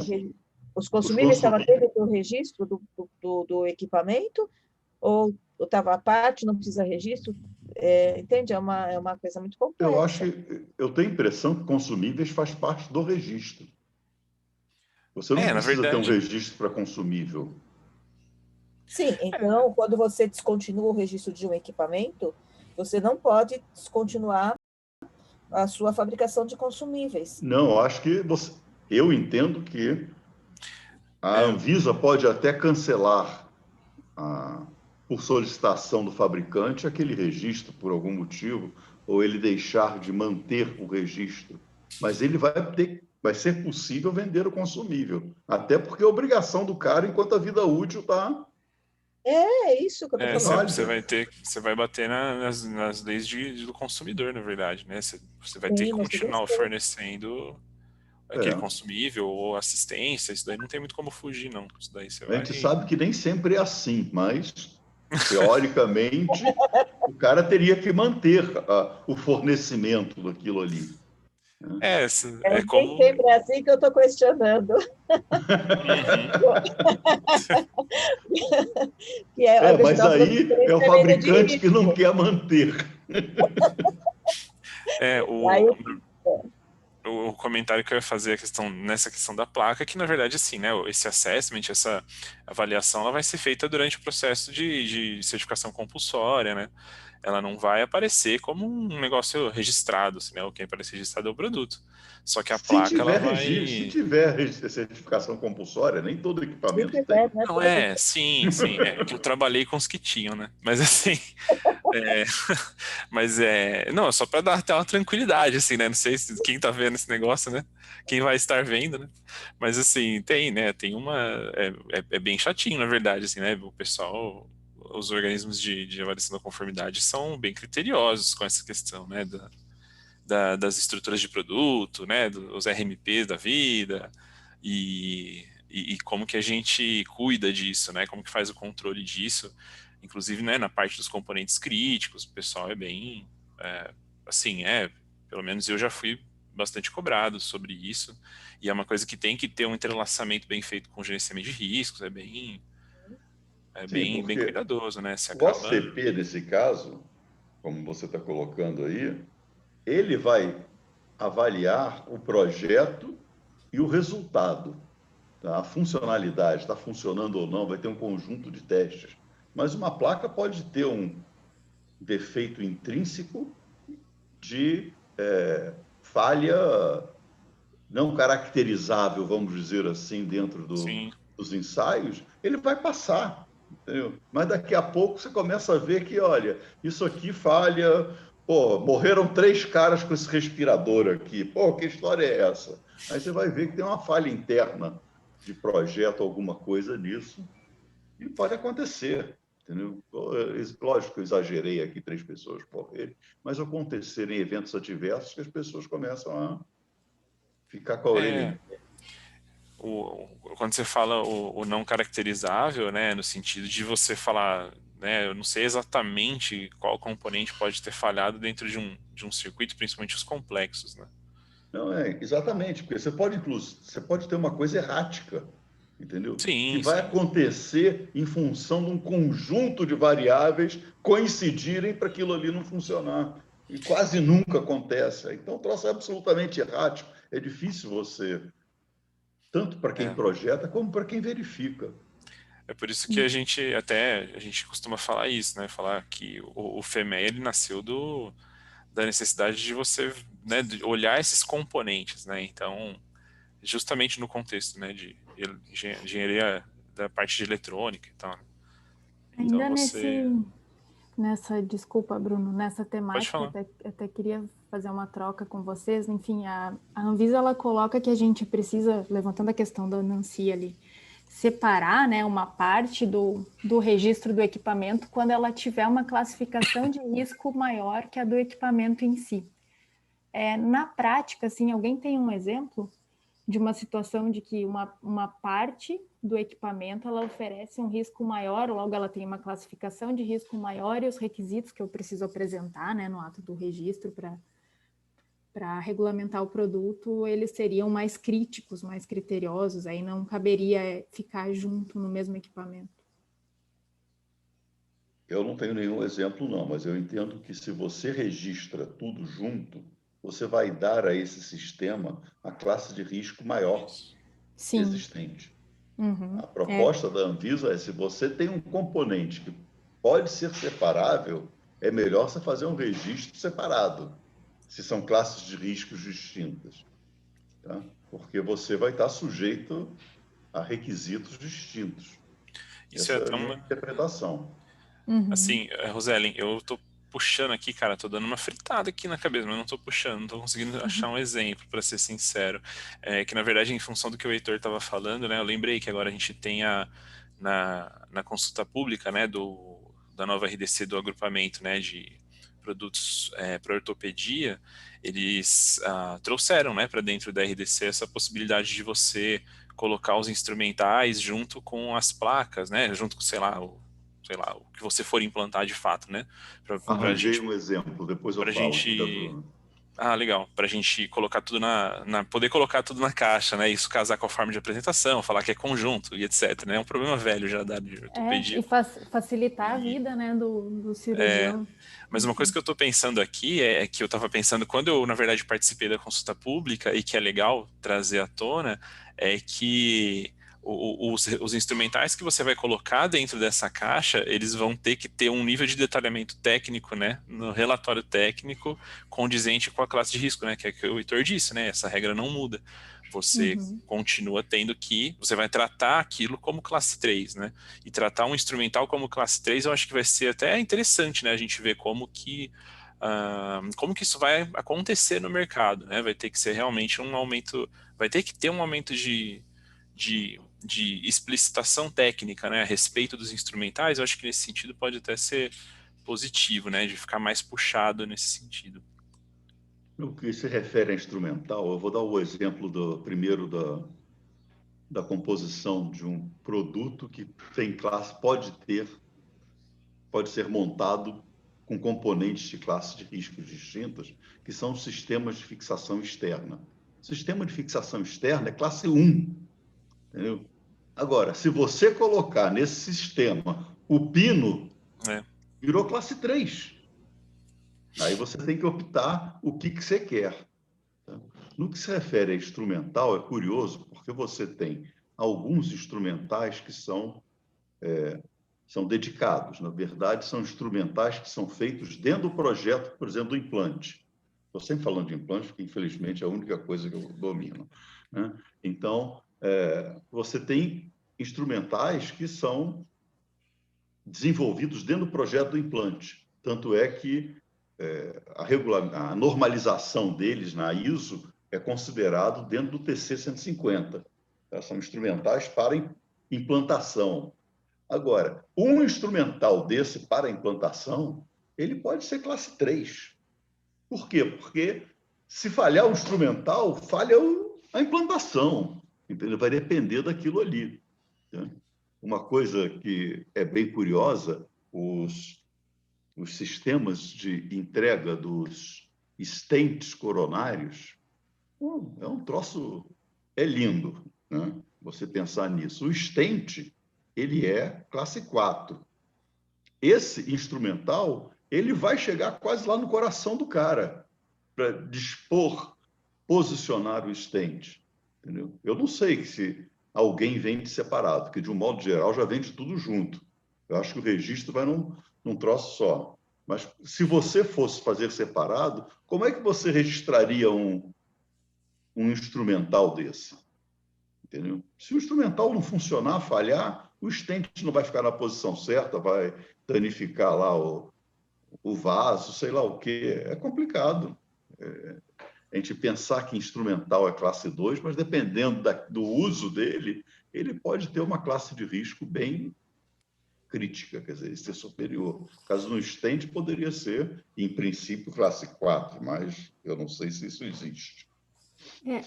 os consumíveis estavam dentro do registro do equipamento, ou estava à parte, não precisa registro? Entende? É uma coisa muito complexa. Eu tenho a impressão que consumíveis faz parte do registro. Você não precisa ter um registro para consumível. Sim, então, quando você descontinua o registro de um equipamento, você não pode descontinuar a sua fabricação de consumíveis. Não, eu acho que eu entendo que a Anvisa pode até cancelar, por solicitação do fabricante, aquele registro por algum motivo, ou ele deixar de manter o registro. Mas ele vai ser possível vender o consumível. Até porque é obrigação do cara enquanto a vida útil está... É isso que eu estou falando. Você vai bater nas leis do consumidor, na verdade, né? Você vai ter que continuar fornecendo aquele consumível ou assistência. Isso daí não tem muito como fugir, não. Isso daí a gente sabe que nem sempre é assim, mas teoricamente o cara teria que manter o fornecimento daquilo ali. Como... sempre é assim que eu estou questionando. Mas aí é o fabricante que não quer manter. O comentário que eu ia fazer nessa questão da placa, que na verdade assim, né, esse assessment, essa avaliação, ela vai ser feita durante o processo de certificação compulsória, né? Ela não vai aparecer como um negócio registrado, assim, né? O que aparece registrado é o produto. Só que a placa, ela vai... Se tiver certificação compulsória, nem todo equipamento tem. Não, sim. Que eu trabalhei com os que tinham, né? Mas assim... Não, só para dar até uma tranquilidade, assim, né? Não sei quem tá vendo esse negócio, né? Quem vai estar vendo, né? Mas assim, tem, né? Tem uma... É bem chatinho, na verdade, assim, né? O pessoal... Os organismos de avaliação da conformidade são bem criteriosos com essa questão, né? Das estruturas de produto, né? Dos RMPs da vida e como que a gente cuida disso, né? Como que faz o controle disso. Inclusive, né, na parte dos componentes críticos, o pessoal é bem, assim, pelo menos eu já fui bastante cobrado sobre isso, e é uma coisa que tem que ter um entrelaçamento bem feito com o gerenciamento de riscos, é bem Sim, bem porque cuidadoso, né? Se o acaba... OCP, nesse caso, como você está colocando aí, ele vai avaliar o projeto e o resultado, tá? A funcionalidade, está funcionando ou não, vai ter um conjunto de testes. Mas uma placa pode ter um defeito intrínseco de falha não caracterizável, vamos dizer assim, dentro Sim, dos ensaios, ele vai passar, entendeu? Mas daqui a pouco você começa a ver que, olha, isso aqui falha, pô, morreram 3 caras com esse respirador aqui, pô, que história é essa? Aí você vai ver que tem uma falha interna de projeto, alguma coisa nisso, e pode acontecer, entendeu? Lógico que eu exagerei aqui 3 pessoas morrerem, mas acontecerem eventos adversos que as pessoas começam a ficar com a orelha. Quando você fala o não caracterizável, né, no sentido de você falar, né, eu não sei exatamente qual componente pode ter falhado dentro de um circuito, principalmente os complexos, né? Não, exatamente, porque você pode ter uma coisa errática, entendeu? Que Sim, vai sim. acontecer em função de um conjunto de variáveis coincidirem para aquilo ali não funcionar. E quase nunca acontece. Então, o troço é absolutamente errático. É difícil você, tanto para quem É. projeta, como para quem verifica. É por isso que a gente costuma falar isso, né? Falar que o FEMEA, ele nasceu da necessidade de você, né, de olhar esses componentes, né? Então, justamente no contexto, né, de engenharia da parte de eletrônica e tal. Então Ainda você desculpa, Bruno, nessa pode temática, falar. até queria fazer uma troca com vocês. Enfim, a Anvisa, ela coloca que a gente precisa, levantando a questão da Nancy ali, separar, né, uma parte do registro do equipamento quando ela tiver uma classificação de risco maior que a do equipamento em si. Na prática, assim, alguém tem um exemplo de uma situação de que uma parte do equipamento ela oferece um risco maior, logo ela tem uma classificação de risco maior e os requisitos que eu preciso apresentar, né, no ato do registro para regulamentar o produto, eles seriam mais críticos, mais criteriosos, aí não caberia ficar junto no mesmo equipamento. Eu não tenho nenhum exemplo, não, mas eu entendo que se você registra tudo junto, você vai dar a esse sistema a classe de risco maior Sim. existente. Uhum. A proposta da Anvisa é, se você tem um componente que pode ser separável, é melhor você fazer um registro separado, se são classes de riscos distintas, tá? Porque você vai estar sujeito a requisitos distintos. Isso é Essa é a até minha uma... interpretação. Uhum. Assim, Roselen, eu tô puxando aqui, cara, tô dando uma fritada aqui na cabeça, mas não tô puxando, não tô conseguindo achar um exemplo, para ser sincero. Que na verdade, em função do que o Heitor estava falando, né, eu lembrei que agora a gente tem na consulta pública, né, da nova RDC do agrupamento, né, de produtos para ortopedia, eles trouxeram, né, para dentro da RDC essa possibilidade de você colocar os instrumentais junto com as placas, né, junto com, sei lá, o que você for implantar de fato, né? Arranjei um exemplo, depois eu falo aqui da Bruna. Legal. Para a gente colocar tudo poder colocar tudo na caixa, né? Isso casar com a forma de apresentação, falar que é conjunto e etc. Né? É um problema velho já da ortopedia. E facilitar a vida, né, do cirurgião. Mas uma coisa que eu estou pensando aqui é que eu estava pensando quando eu, na verdade, participei da consulta pública e que é legal trazer à tona, é que os instrumentais que você vai colocar dentro dessa caixa, eles vão ter que ter um nível de detalhamento técnico, né, no relatório técnico condizente com a classe de risco, né, que é o que o Heitor disse, né, essa regra não muda. Você continua tendo você vai tratar aquilo como classe 3, né, e tratar um instrumental como classe 3 eu acho que vai ser até interessante, né, a gente ver como que isso vai acontecer no mercado, né, vai ter que ser realmente um aumento, vai ter que ter um aumento de explicitação técnica, né, a respeito dos instrumentais. Eu acho que nesse sentido pode até ser positivo, né, de ficar mais puxado nesse sentido. No que se refere a instrumental, eu vou dar o exemplo primeiro da composição de um produto que tem classe, pode ser montado com componentes de classes de riscos distintas, que são os sistemas de fixação externa. O sistema de fixação externa é classe 1, entendeu? Agora, se você colocar nesse sistema o pino, virou classe 3. Aí você tem que optar o que você quer. No que se refere a instrumental, é curioso, porque você tem alguns instrumentais que são dedicados. Na verdade, são instrumentais que são feitos dentro do projeto, por exemplo, do implante. Estou sempre falando de implante, porque, infelizmente, é a única coisa que eu domino, né? Então, você tem instrumentais que são desenvolvidos dentro do projeto do implante. Tanto é que a normalização deles na ISO é considerado dentro do TC 150. São instrumentais para implantação. Agora, um instrumental desse para implantação, ele pode ser classe 3. Por quê? Porque se falhar o instrumental, falha a implantação. Entendeu? Vai depender daquilo ali, né? Uma coisa que é bem curiosa, os sistemas de entrega dos stents coronários, é um troço, é lindo, né? Você pensar nisso. O stent, ele é classe 4. Esse instrumental, ele vai chegar quase lá no coração do cara, para posicionar o stent, entendeu? Eu não sei se alguém vende separado, porque, de um modo geral, já vende tudo junto. Eu acho que o registro vai num troço só. Mas, se você fosse fazer separado, como é que você registraria um instrumental desse? Entendeu? Se o instrumental não funcionar, falhar, o stent não vai ficar na posição certa, vai danificar lá o vaso, sei lá o quê. É complicado. A gente pensar que instrumental é classe 2, mas dependendo do uso dele, ele pode ter uma classe de risco bem crítica, quer dizer, ser superior. No caso do stent, poderia ser, em princípio, classe 4, mas eu não sei se isso existe.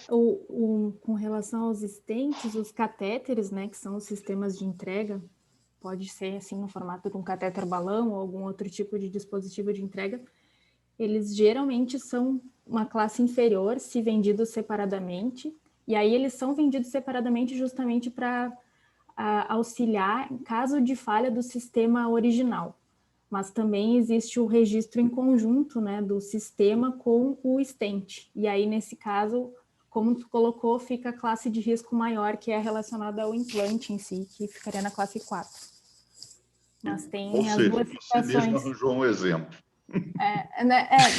Com relação aos stents, os catéteres, né, que são os sistemas de entrega, pode ser assim no formato de um catéter balão ou algum outro tipo de dispositivo de entrega, eles geralmente são uma classe inferior se vendidos separadamente, e aí eles são vendidos separadamente justamente para auxiliar em caso de falha do sistema original. Mas também existe o registro em conjunto, né, do sistema com o stent. E aí, nesse caso, como tu colocou, fica a classe de risco maior, que é relacionada ao implante em si, que ficaria na classe 4. Mas tem Ou as seja, duas situações. Você mesmo arranjou um exemplo.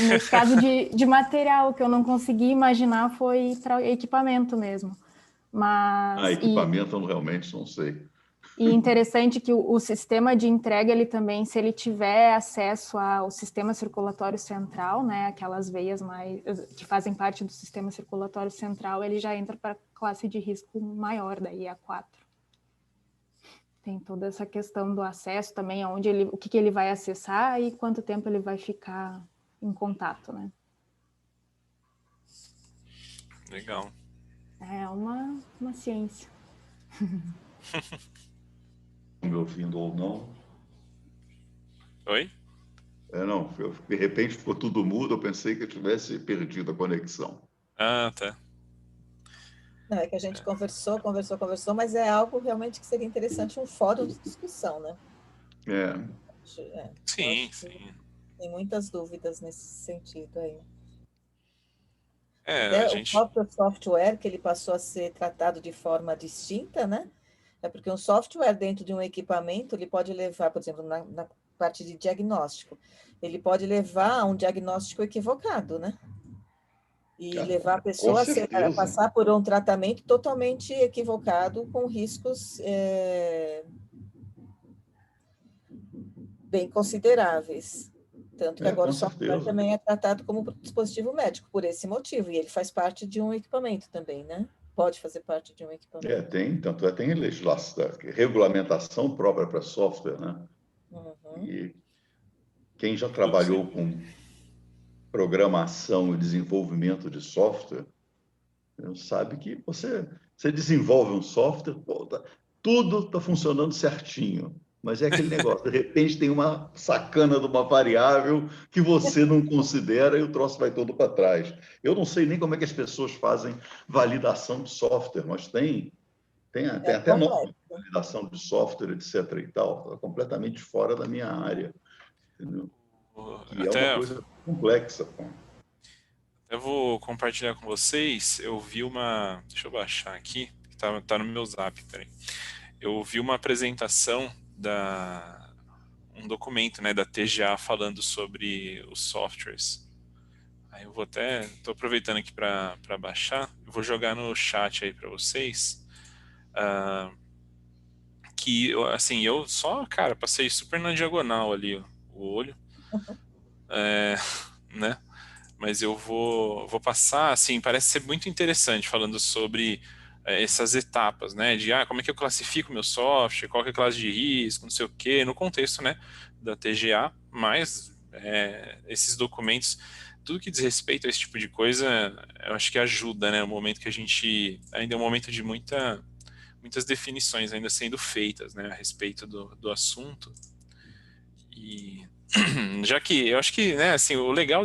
Nesse caso de material, que eu não consegui imaginar foi para equipamento mesmo. Mas, equipamento eu realmente não sei. E interessante que o sistema de entrega, ele também, se ele tiver acesso ao sistema circulatório central, né, aquelas veias que fazem parte do sistema circulatório central, ele já entra para a classe de risco maior, daí a 4. Tem toda essa questão do acesso também, o que ele vai acessar e quanto tempo ele vai ficar em contato, né? Legal. É uma ciência. Me ouvindo ou não? Oi? Não, de repente ficou tudo mudo, eu pensei que eu tivesse perdido a conexão. Ah, tá. Não, é que a gente conversou, mas é algo realmente que seria interessante, um fórum de discussão, né? Sim. Tem muitas dúvidas nesse sentido aí. O próprio software, que ele passou a ser tratado de forma distinta, né? É porque um software dentro de um equipamento, ele pode levar, por exemplo, na parte de diagnóstico, ele pode levar a um diagnóstico equivocado, né? E levar a pessoa a passar por um tratamento totalmente equivocado, com riscos bem consideráveis. Tanto que agora o software também é tratado como dispositivo médico, por esse motivo, e ele faz parte de um equipamento também, né? Pode fazer parte de um equipamento. Tem legislação, regulamentação própria para software, né? Uhum. E quem já trabalhou com programação e desenvolvimento de software sabe que você desenvolve um software, tudo está funcionando certinho. Mas é aquele negócio, de repente tem uma sacana de uma variável que você não considera e o troço vai todo para trás. Eu não sei nem como é que as pessoas fazem validação de software, mas tem até nome de validação de software, etc. e tal. É completamente fora da minha área. Entendeu? E é uma coisa complexa. Eu vou compartilhar com vocês. Eu vi uma... Deixa eu baixar aqui. Tá no meu zap, peraí. Eu vi uma apresentação um documento, né, da TGA falando sobre os softwares. Aí eu vou tô aproveitando aqui para baixar. Eu vou jogar no chat aí para vocês. Que, assim, eu só, cara, passei super na diagonal ali, ó, o olho. Né? Mas eu vou passar, assim, parece ser muito interessante falando sobre essas etapas, né, de como é que eu classifico meu software, qual que é a classe de risco, não sei o quê, no contexto, né, da TGA, mas esses documentos, tudo que diz respeito a esse tipo de coisa, eu acho que ajuda, né, no momento que a gente, ainda é um momento de muitas definições ainda sendo feitas, né, a respeito do assunto, e já que, eu acho que, né, assim, o legal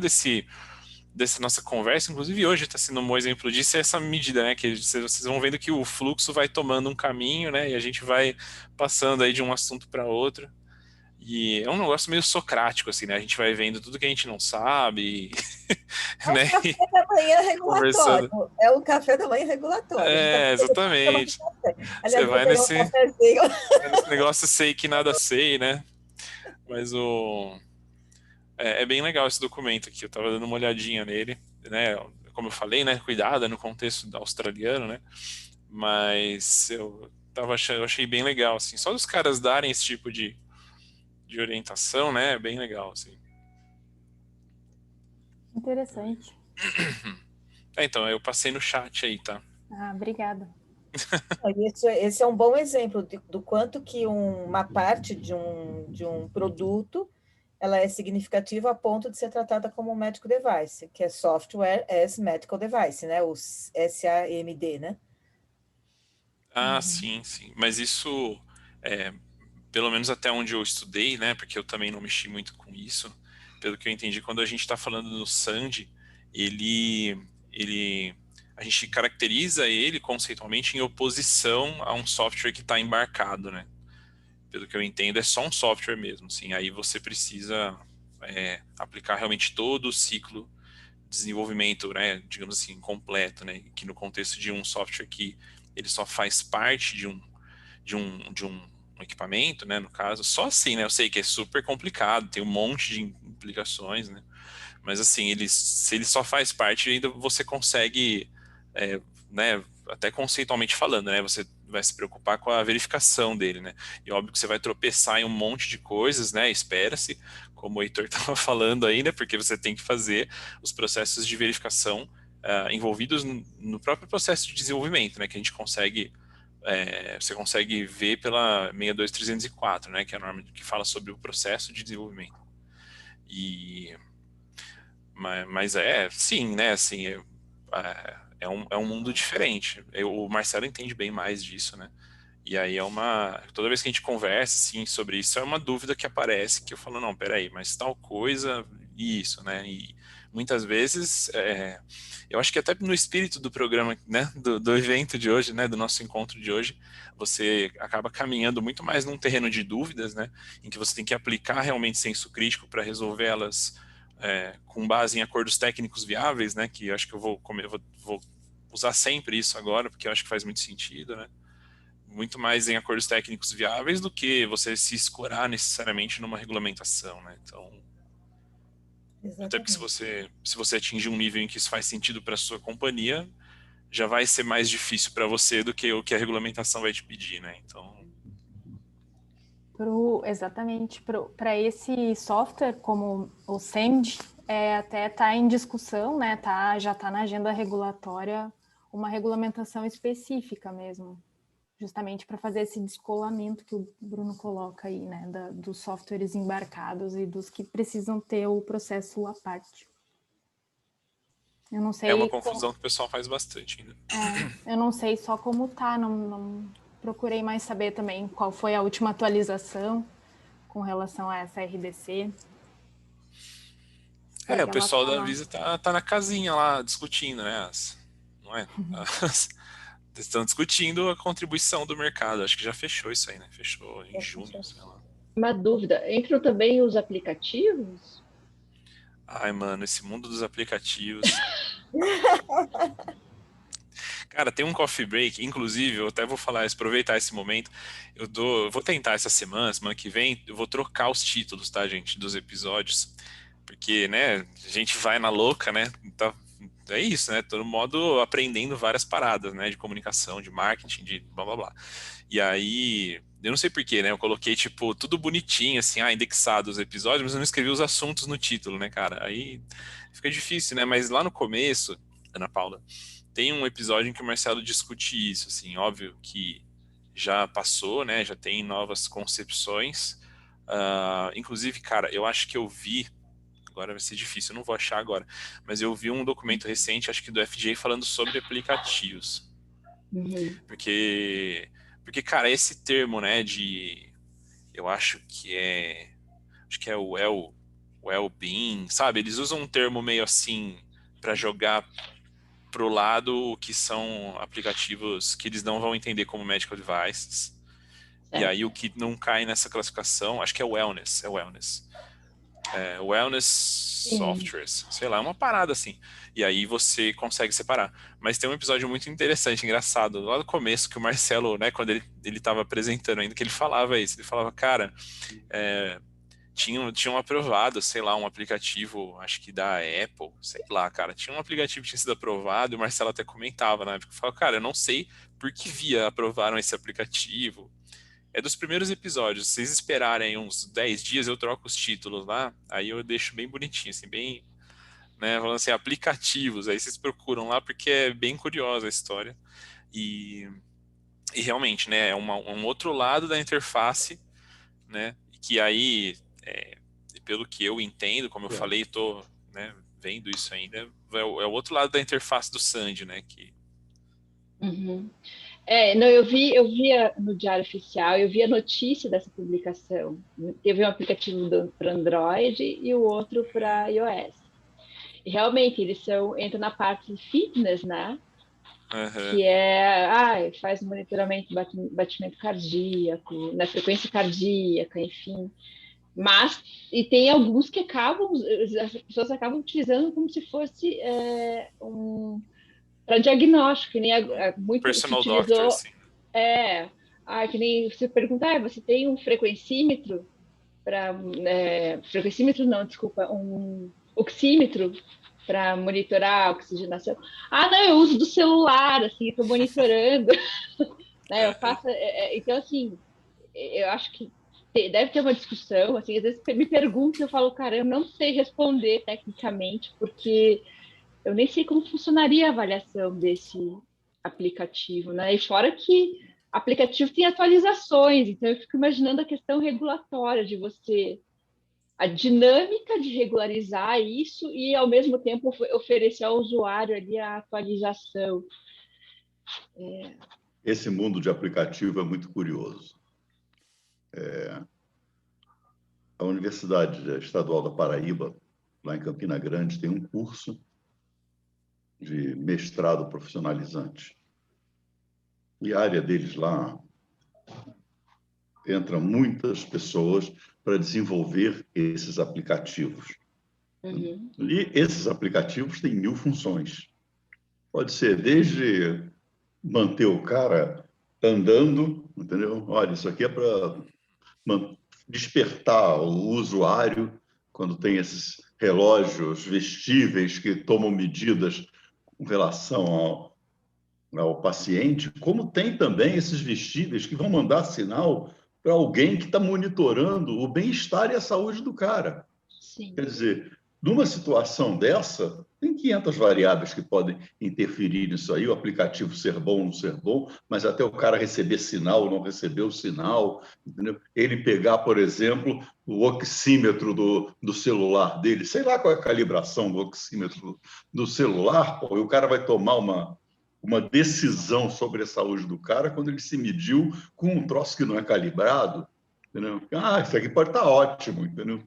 dessa nossa conversa, inclusive hoje está sendo um bom exemplo disso, é essa medida, né, que vocês vão vendo que o fluxo vai tomando um caminho, né, e a gente vai passando aí de um assunto para outro, e é um negócio meio socrático, assim, né, a gente vai vendo tudo que a gente não sabe, né, o café da manhã regulatório, conversando. é o café da manhã regulatório. Exatamente. Você Aliás, vou vai pegar um nesse cafezinho. negócio sei que nada sei, né, mas é bem legal esse documento aqui, eu estava dando uma olhadinha nele, né, como eu falei, né, cuidado no contexto australiano, né, mas eu achei bem legal, assim, só dos caras darem esse tipo de orientação, né, é bem legal, assim. Interessante. Então, eu passei no chat aí, tá? Obrigada. Esse é um bom exemplo do quanto que uma parte de um produto ela é significativa a ponto de ser tratada como um medical device, que é Software as Medical Device, né? O SAMD, né? Sim, mas isso, pelo menos até onde eu estudei, né, porque eu também não mexi muito com isso, pelo que eu entendi, quando a gente está falando no SAND, a gente caracteriza ele conceitualmente em oposição a um software que está embarcado, né? Pelo que eu entendo, é só um software mesmo, assim, aí você precisa aplicar realmente todo o ciclo de desenvolvimento, né, digamos assim, completo, né, que no contexto de um software que ele só faz parte de um equipamento, né, no caso, só assim, né, eu sei que é super complicado, tem um monte de implicações, né, mas assim, se ele só faz parte, ainda você consegue, né, até conceitualmente falando, né, você vai se preocupar com a verificação dele, né, e óbvio que você vai tropeçar em um monte de coisas, né, espera-se, como o Heitor estava falando aí, né, porque você tem que fazer os processos de verificação envolvidos no próprio processo de desenvolvimento, né, que a gente consegue, você consegue ver pela 62304, né, que é a norma que fala sobre o processo de desenvolvimento. Mas sim, né, assim, é um mundo diferente. O Marcelo entende bem mais disso, né? E aí toda vez que a gente conversa, assim, sobre isso, é uma dúvida que aparece, que eu falo, não, peraí, mas tal coisa, isso, né? E muitas vezes, eu acho que até no espírito do programa, né, do evento de hoje, né, do nosso encontro de hoje, você acaba caminhando muito mais num terreno de dúvidas, né, em que você tem que aplicar realmente senso crítico para resolver elas com base em acordos técnicos viáveis, né, que eu acho que eu vou usar sempre isso agora, porque eu acho que faz muito sentido, né, muito mais em acordos técnicos viáveis do que você se escorar necessariamente numa regulamentação, né, então, até porque se você atingir um nível em que isso faz sentido para a sua companhia, já vai ser mais difícil para você do que o que a regulamentação vai te pedir, né, então... Exatamente, para esse software, como o SAMD, até está em discussão, né? Já está na agenda regulatória uma regulamentação específica mesmo, justamente para fazer esse descolamento que o Bruno coloca aí, né? Dos softwares embarcados e dos que precisam ter o processo à parte. Eu não sei. É uma confusão que o pessoal faz bastante ainda. Eu não sei só como tá, não procurei mais saber também qual foi a última atualização com relação a essa RDC. O pessoal da Anvisa tá na casinha lá discutindo, né? Não é? Estão discutindo a contribuição do mercado. Acho que já fechou isso aí, né? Fechou em junho, sei lá. Uma dúvida, entram também os aplicativos? Ai, mano, esse mundo dos aplicativos. Cara, tem um coffee break, inclusive, eu até vou aproveitar esse momento. Eu vou tentar essa semana que vem, eu vou trocar os títulos, tá, gente, dos episódios. Porque, né, a gente vai na louca, né? Então, é isso, né? Todo modo aprendendo várias paradas, né? De comunicação, de marketing, de blá blá blá. E aí, eu não sei porquê, né? Eu coloquei, tipo, tudo bonitinho, assim, indexado os episódios, mas eu não escrevi os assuntos no título, né, cara? Aí fica difícil, né? Mas lá no começo, Ana Paula, tem um episódio em que o Marcelo discute isso, assim, óbvio que já passou, né? Já tem novas concepções. Inclusive, cara, eu acho que eu vi, agora vai ser difícil, eu não vou achar agora, mas eu vi um documento recente, acho que do FDA, falando sobre aplicativos. Uhum. Porque, cara, esse termo, né, eu acho que é o well-being, sabe? Eles usam um termo meio assim para jogar pro lado que são aplicativos que eles não vão entender como medical devices. E aí o que não cai nessa classificação, acho que é wellness. Wellness softwares, sei lá, uma parada assim. E aí você consegue separar. Mas tem um episódio muito interessante, engraçado, lá no começo, que o Marcelo, né, quando ele tava apresentando ainda, que ele falava isso. Ele falava, cara, tinham aprovado, sei lá, um aplicativo, acho que da Apple, sei lá, cara. Tinha um aplicativo que tinha sido aprovado e o Marcelo até comentava na época. Falava, cara, eu não sei por que via aprovaram esse aplicativo. É dos primeiros episódios. Se vocês esperarem uns 10 dias, eu troco os títulos lá. Aí eu deixo bem bonitinho, assim, bem, né, falando assim, aplicativos. Aí vocês procuram lá porque é bem curiosa a história. E realmente, né, é um outro lado da interface, né, que aí, pelo que eu entendo, como eu falei, estou, né, vendo isso ainda, é o outro lado da interface do Sandy, né, que... Uhum. Não, eu via no Diário Oficial, eu vi a notícia dessa publicação. Teve um aplicativo para Android e o outro para iOS. E realmente, eles entram na parte de fitness, né? Uhum. Que faz monitoramento do batimento cardíaco, na frequência cardíaca, enfim. Mas, e tem alguns que as pessoas acabam utilizando como se fosse para diagnóstico, que nem muito personal se utilizou, doctor, assim. Que nem você pergunta, você tem um frequencímetro um oxímetro para monitorar a oxigenação. Não, eu uso do celular, assim, estou monitorando. Né, eu faço, então, assim, eu acho que deve ter uma discussão, assim, às vezes me perguntam, eu falo, cara, eu não sei responder tecnicamente, porque eu nem sei como funcionaria a avaliação desse aplicativo, né? E fora que aplicativo tem atualizações, então eu fico imaginando a questão regulatória de a dinâmica de regularizar isso e, ao mesmo tempo, oferecer ao usuário ali a atualização. Esse mundo de aplicativo é muito curioso. A Universidade Estadual da Paraíba, lá em Campina Grande, tem um curso de mestrado profissionalizante. E a área deles lá entra muitas pessoas para desenvolver esses aplicativos. Uhum. E esses aplicativos têm 1000 funções. Pode ser desde manter o cara andando, entendeu? Olha, isso aqui é para despertar o usuário quando tem esses relógios vestíveis que tomam medidas com relação ao paciente, como tem também esses vestíveis que vão mandar sinal para alguém que está monitorando o bem-estar e a saúde do cara. Sim. Quer dizer, numa situação dessa, tem 500 variáveis que podem interferir nisso aí, o aplicativo ser bom ou não ser bom, mas até o cara receber sinal ou não receber o sinal, entendeu? Ele pegar, por exemplo, o oxímetro do celular dele, sei lá qual é a calibração do oxímetro do celular, e o cara vai tomar uma decisão sobre a saúde do cara quando ele se mediu com um troço que não é calibrado, entendeu? Isso aqui pode estar ótimo, entendeu?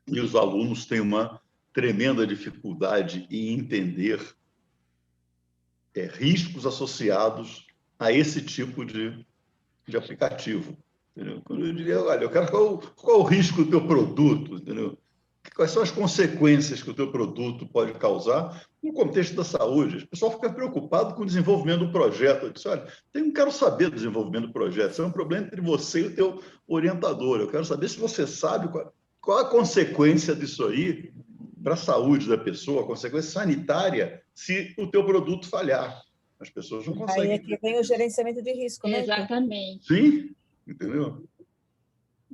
E os alunos têm uma tremenda dificuldade em entender riscos associados a esse tipo de aplicativo. Entendeu? Quando eu diria, olha, eu quero qual é o risco do teu produto, entendeu? Quais são as consequências que o teu produto pode causar no contexto da saúde? O pessoal fica preocupado com o desenvolvimento do projeto. Eu disse, olha, eu não quero saber do desenvolvimento do projeto, isso é um problema entre você e o teu orientador. Eu quero saber se você sabe qual a consequência disso aí para a saúde da pessoa, a consequência sanitária, se o teu produto falhar. As pessoas não conseguem. Aí é que vem o gerenciamento de risco, né? Exatamente. Sim, entendeu?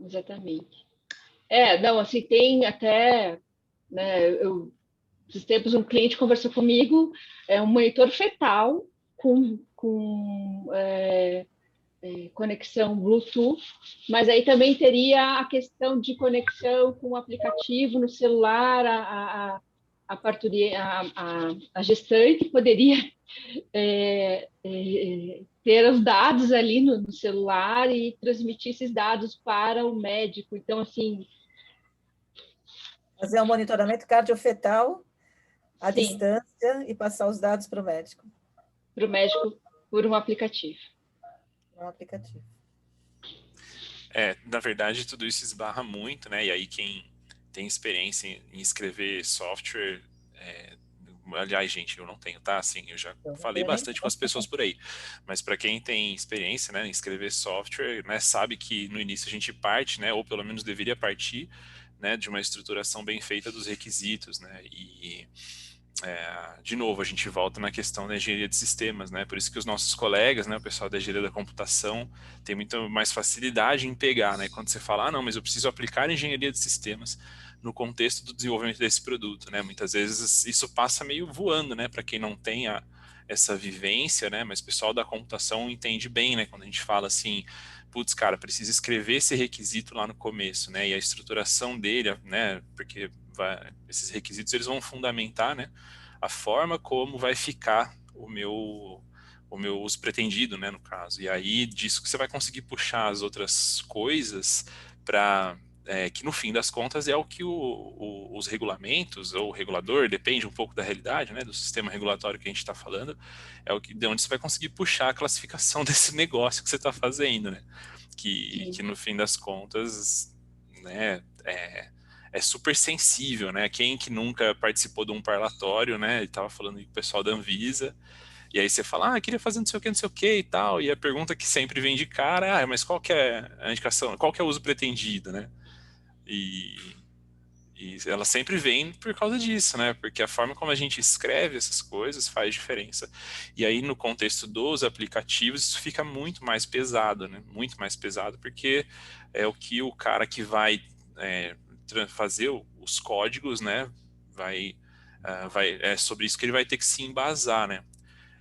Exatamente. Não, assim, tem até, né, esses tempos um cliente conversou comigo, um monitor fetal com conexão Bluetooth, mas aí também teria a questão de conexão com o aplicativo no celular, a gestante poderia ter os dados ali no celular e transmitir esses dados para o médico. Então, assim... Fazer um monitoramento cardiofetal à Sim. distância e passar os dados para o médico. Para o médico por um aplicativo. Um aplicativo. Na verdade, tudo isso esbarra muito, né? E aí quem tem experiência em escrever software... aliás, gente, eu não tenho, tá? Assim, eu já falei bastante com as pessoas por aí. Mas para quem tem experiência, né, em escrever software, né, sabe que no início a gente parte, né, ou pelo menos deveria partir, né, de uma estruturação bem feita dos requisitos, né? E de novo, a gente volta na questão da engenharia de sistemas, né? Por isso que os nossos colegas, né, o pessoal da engenharia da computação, tem muito mais facilidade em pegar, né? Quando você fala, não, mas eu preciso aplicar engenharia de sistemas no contexto do desenvolvimento desse produto, né? Muitas vezes isso passa meio voando, né? Para quem não tem essa vivência, né? Mas o pessoal da computação entende bem, né? Quando a gente fala assim, putz, cara, precisa escrever esse requisito lá no começo, né? E a estruturação dele, né? Porque esses requisitos eles vão fundamentar, né? A forma como vai ficar o meu uso pretendido, né? No caso. E aí disso que você vai conseguir puxar as outras coisas para que no fim das contas é o que os regulamentos, ou o regulador, depende um pouco da realidade, né, do sistema regulatório que a gente está falando, de onde você vai conseguir puxar a classificação desse negócio que você está fazendo, né, que no fim das contas, né, é super sensível, né, quem que nunca participou de um parlatório, né, ele estava falando com o pessoal da Anvisa, e aí você fala, queria fazer não sei o que e tal, e a pergunta que sempre vem de cara mas qual que é a indicação, qual que é o uso pretendido, né? E ela sempre vem por causa disso, né? Porque a forma como a gente escreve essas coisas faz diferença. E aí, no contexto dos aplicativos, isso fica muito mais pesado, né? Muito mais pesado, porque é o que o cara que vai fazer os códigos, né? É sobre isso que ele vai ter que se embasar, né?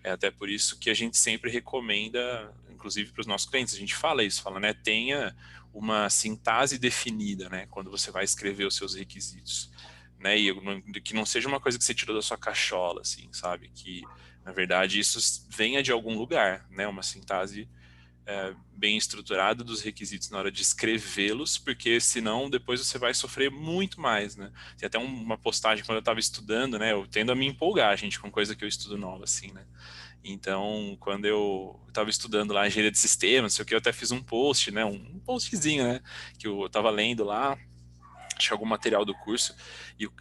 É até por isso que a gente sempre recomenda, inclusive para os nossos clientes, a gente fala isso, né? Tenha uma sintase definida, né, quando você vai escrever os seus requisitos, né, e que não seja uma coisa que você tirou da sua cachola, assim, sabe, que na verdade isso venha de algum lugar, né, uma sintase bem estruturada dos requisitos na hora de escrevê-los, porque senão depois você vai sofrer muito mais, né. Tem até uma postagem quando eu estava estudando, né, eu tendo a me empolgar, gente, com coisa que eu estudo nova, assim, né. Então, quando eu estava estudando lá engenharia de sistemas, sei o que, eu até fiz um post, né, um postzinho, né, que eu estava lendo lá, tinha algum material do curso,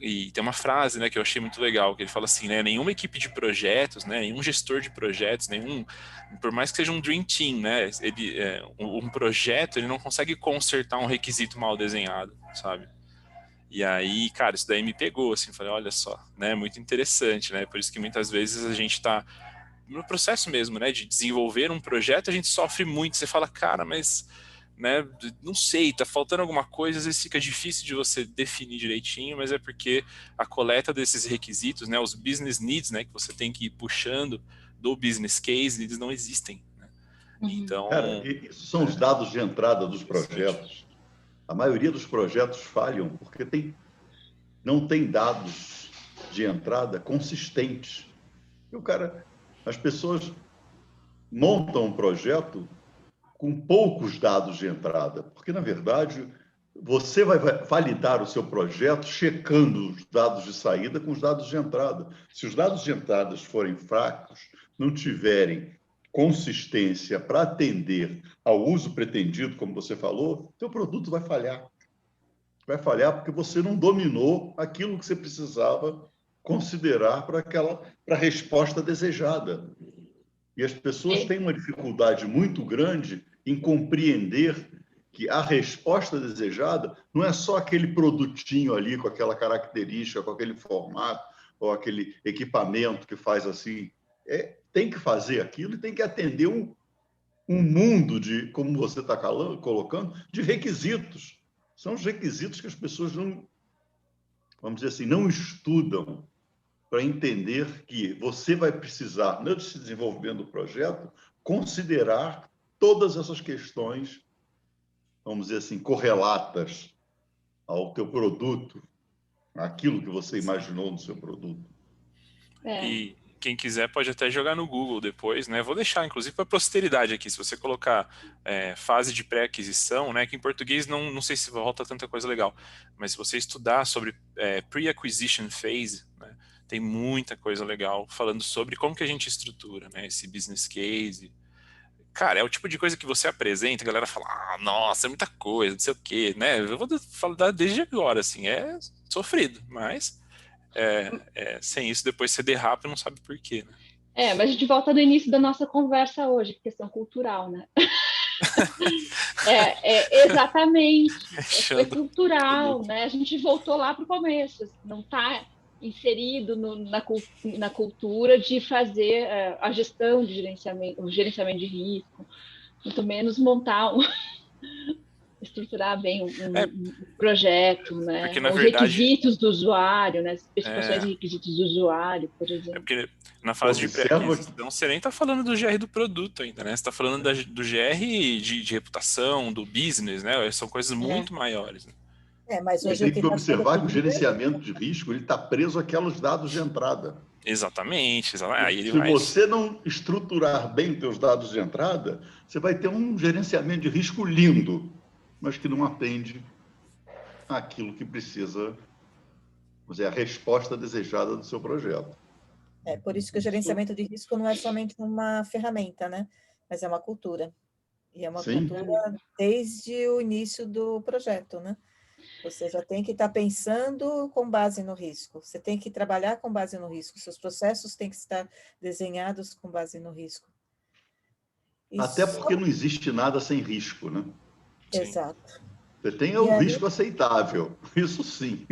e tem uma frase, né, que eu achei muito legal, que ele fala assim, né, nenhuma equipe de projetos, né, nenhum gestor de projetos, por mais que seja um dream team, né, um projeto, ele não consegue consertar um requisito mal desenhado, sabe? E aí, cara, isso daí me pegou, assim, falei, olha só, né, muito interessante, né, por isso que muitas vezes a gente está no processo mesmo, né, de desenvolver um projeto, a gente sofre muito, você fala, cara, mas, né, não sei, tá faltando alguma coisa, às vezes fica difícil de você definir direitinho, mas é porque a coleta desses requisitos, né, os business needs, né, que você tem que ir puxando do business case, eles não existem, né? Então... Cara, esses são os dados de entrada dos projetos. A maioria dos projetos falham porque não tem dados de entrada consistentes. E o cara... As pessoas montam um projeto com poucos dados de entrada, porque, na verdade, você vai validar o seu projeto checando os dados de saída com os dados de entrada. Se os dados de entrada forem fracos, não tiverem consistência para atender ao uso pretendido, como você falou, seu produto vai falhar. Vai falhar porque você não dominou aquilo que você precisava considerar para a resposta desejada. E as pessoas têm uma dificuldade muito grande em compreender que a resposta desejada não é só aquele produtinho ali com aquela característica, com aquele formato, ou aquele equipamento que faz assim. Tem que fazer aquilo e tem que atender um mundo de, como você está colocando, de requisitos. São os requisitos que as pessoas não, vamos dizer assim, não estudam para entender que você vai precisar, no desenvolvimento do projeto, considerar todas essas questões, vamos dizer assim, correlatas ao teu produto, aquilo que você imaginou no seu produto. E quem quiser pode até jogar no Google depois, né? Vou deixar, inclusive, para a posteridade aqui. Se você colocar fase de pré-aquisição, né? Que em português não sei se volta tanta coisa legal, mas se você estudar sobre pre-acquisition phase, né? Tem muita coisa legal falando sobre como que a gente estrutura, né? Esse business case. Cara, é o tipo de coisa que você apresenta, a galera fala, nossa, é muita coisa, não sei o quê, né? Eu vou falar desde agora, assim, é sofrido, mas sem isso depois você derrapa e não sabe por quê, né? Mas a gente volta no início da nossa conversa hoje, questão cultural, né? Exatamente. Foi cultural, né? A gente voltou lá para o começo, não está inserido na cultura de fazer a gestão de gerenciamento, o gerenciamento de risco, muito menos estruturar bem um projeto, né? Porque, na os verdade, requisitos do usuário, né? As especificações de requisitos do usuário, por exemplo. Porque na fase de pré-aquisição você nem está falando do GR do produto ainda, né? Você está falando do GR de reputação, do business, né? São coisas muito maiores, né? Mas hoje tem que observar que o gerenciamento de risco está preso àqueles dados de entrada. Exatamente. Aí Se você não estruturar bem os teus dados de entrada, você vai ter um gerenciamento de risco lindo, mas que não atende àquilo que precisa, vamos dizer, a resposta desejada do seu projeto. Por isso que o gerenciamento de risco não é somente uma ferramenta, né? Mas é uma cultura. E é uma cultura desde o início do projeto, né? Você já tem que estar pensando com base no risco. Você tem que trabalhar com base no risco. Seus processos têm que estar desenhados com base no risco. Até porque não existe nada sem risco, né? Exato. Você tem o risco aceitável, isso sim.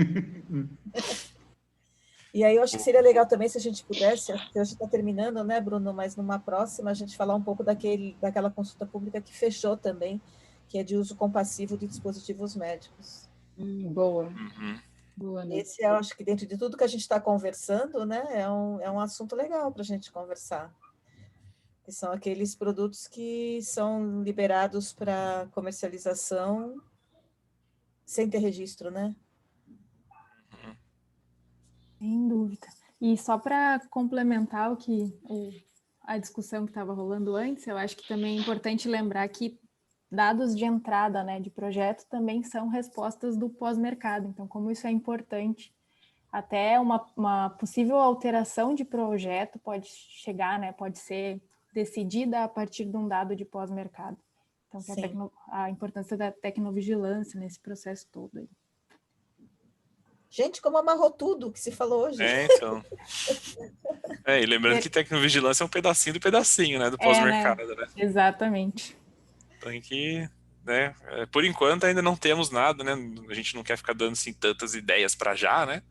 E aí eu acho que seria legal também se a gente pudesse, acho que hoje está terminando, né, Bruno? Mas numa próxima a gente falar um pouco daquela consulta pública que fechou também, que é de uso compassivo de dispositivos médicos. Boa. Boa, né? Esse eu acho que dentro de tudo que a gente está conversando, né, é um assunto legal para a gente conversar. Que são aqueles produtos que são liberados para comercialização sem ter registro, né? Sem dúvida. E só para complementar a discussão que estava rolando antes, eu acho que também é importante lembrar que dados de entrada, né, de projeto também são respostas do pós-mercado. Então, como isso é importante, até uma possível alteração de projeto pode chegar, né, pode ser decidida a partir de um dado de pós-mercado. Então, a importância da tecnovigilância nesse processo todo aí. Gente, como amarrou tudo que se falou hoje. Então. E lembrando que tecnovigilância é um pedacinho do pedacinho, né, do pós-mercado, né? Exatamente. Tem que, né, por enquanto ainda não temos nada, né? A gente não quer ficar dando assim tantas ideias para já, né?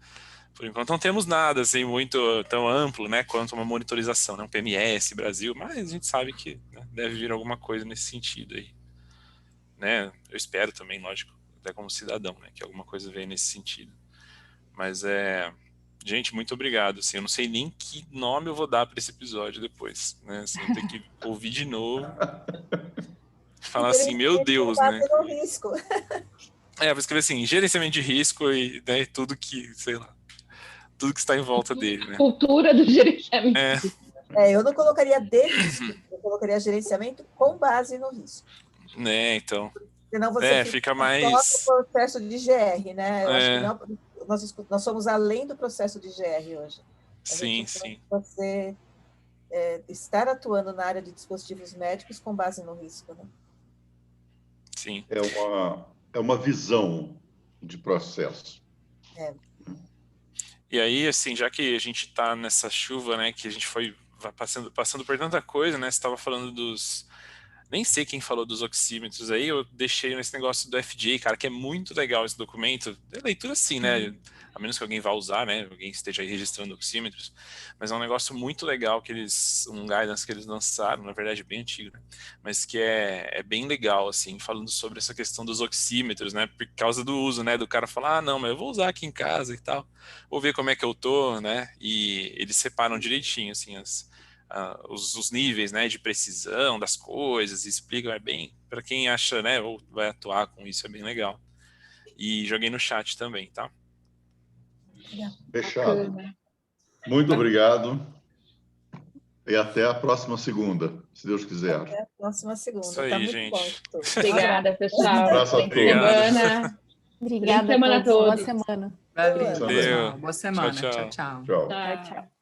Por enquanto não temos nada assim muito tão amplo, né, quanto uma monitorização, né, um PMS Brasil, mas a gente sabe que, né, deve vir alguma coisa nesse sentido aí, né? Eu espero também, lógico, até como cidadão, né, que alguma coisa venha nesse sentido. Mas gente, muito obrigado. Assim, eu não sei nem que nome eu vou dar para esse episódio depois, né? Assim, eu tenho que ouvir de novo. Falar assim, meu Deus, né? Risco. Vou escrever assim, gerenciamento de risco e, né, tudo que, sei lá, tudo que está em volta dele, né? Cultura do gerenciamento. Eu não colocaria de risco, eu colocaria gerenciamento com base no risco. Né, então. Senão você fica só mais... no processo de GR, né? Eu acho que É. não, nós somos além do processo de GR hoje. Sim, sim. Você estar atuando na área de dispositivos médicos com base no risco, né? Sim. É uma visão de processo. E aí, assim, já que a gente tá nessa chuva, né, que a gente vai passando por tanta coisa, né, você estava falando dos... Nem sei quem falou dos oxímetros aí, eu deixei nesse negócio do FDA, cara, que é muito legal esse documento. É leitura sim, né? A menos que alguém vá usar, né? Alguém esteja aí registrando oxímetros. Mas é um negócio muito legal um guidance que eles lançaram, na verdade bem antigo, né? Mas que é bem legal, assim, falando sobre essa questão dos oxímetros, né? Por causa do uso, né? Do cara falar, não, mas eu vou usar aqui em casa e tal. Vou ver como é que eu tô, né? E eles separam direitinho, assim, os níveis, né, de precisão das coisas, e explicam, bem, para quem acha, né, ou vai atuar com isso, é bem legal. E joguei no chat também, tá? Fechado. Bacana. Muito obrigado. E até a próxima segunda, se Deus quiser. Até a próxima segunda. Isso aí, Tá muito gente. bom. Estudo. Obrigada, pessoal. Um abraço a Boa todos. semana. Obrigada Feliz semana a todos. Boa a todos. semana. Valeu, Valeu. pessoal. Boa semana. Tchau, Tchau, tchau. tchau. Tchau. Tchau, tchau.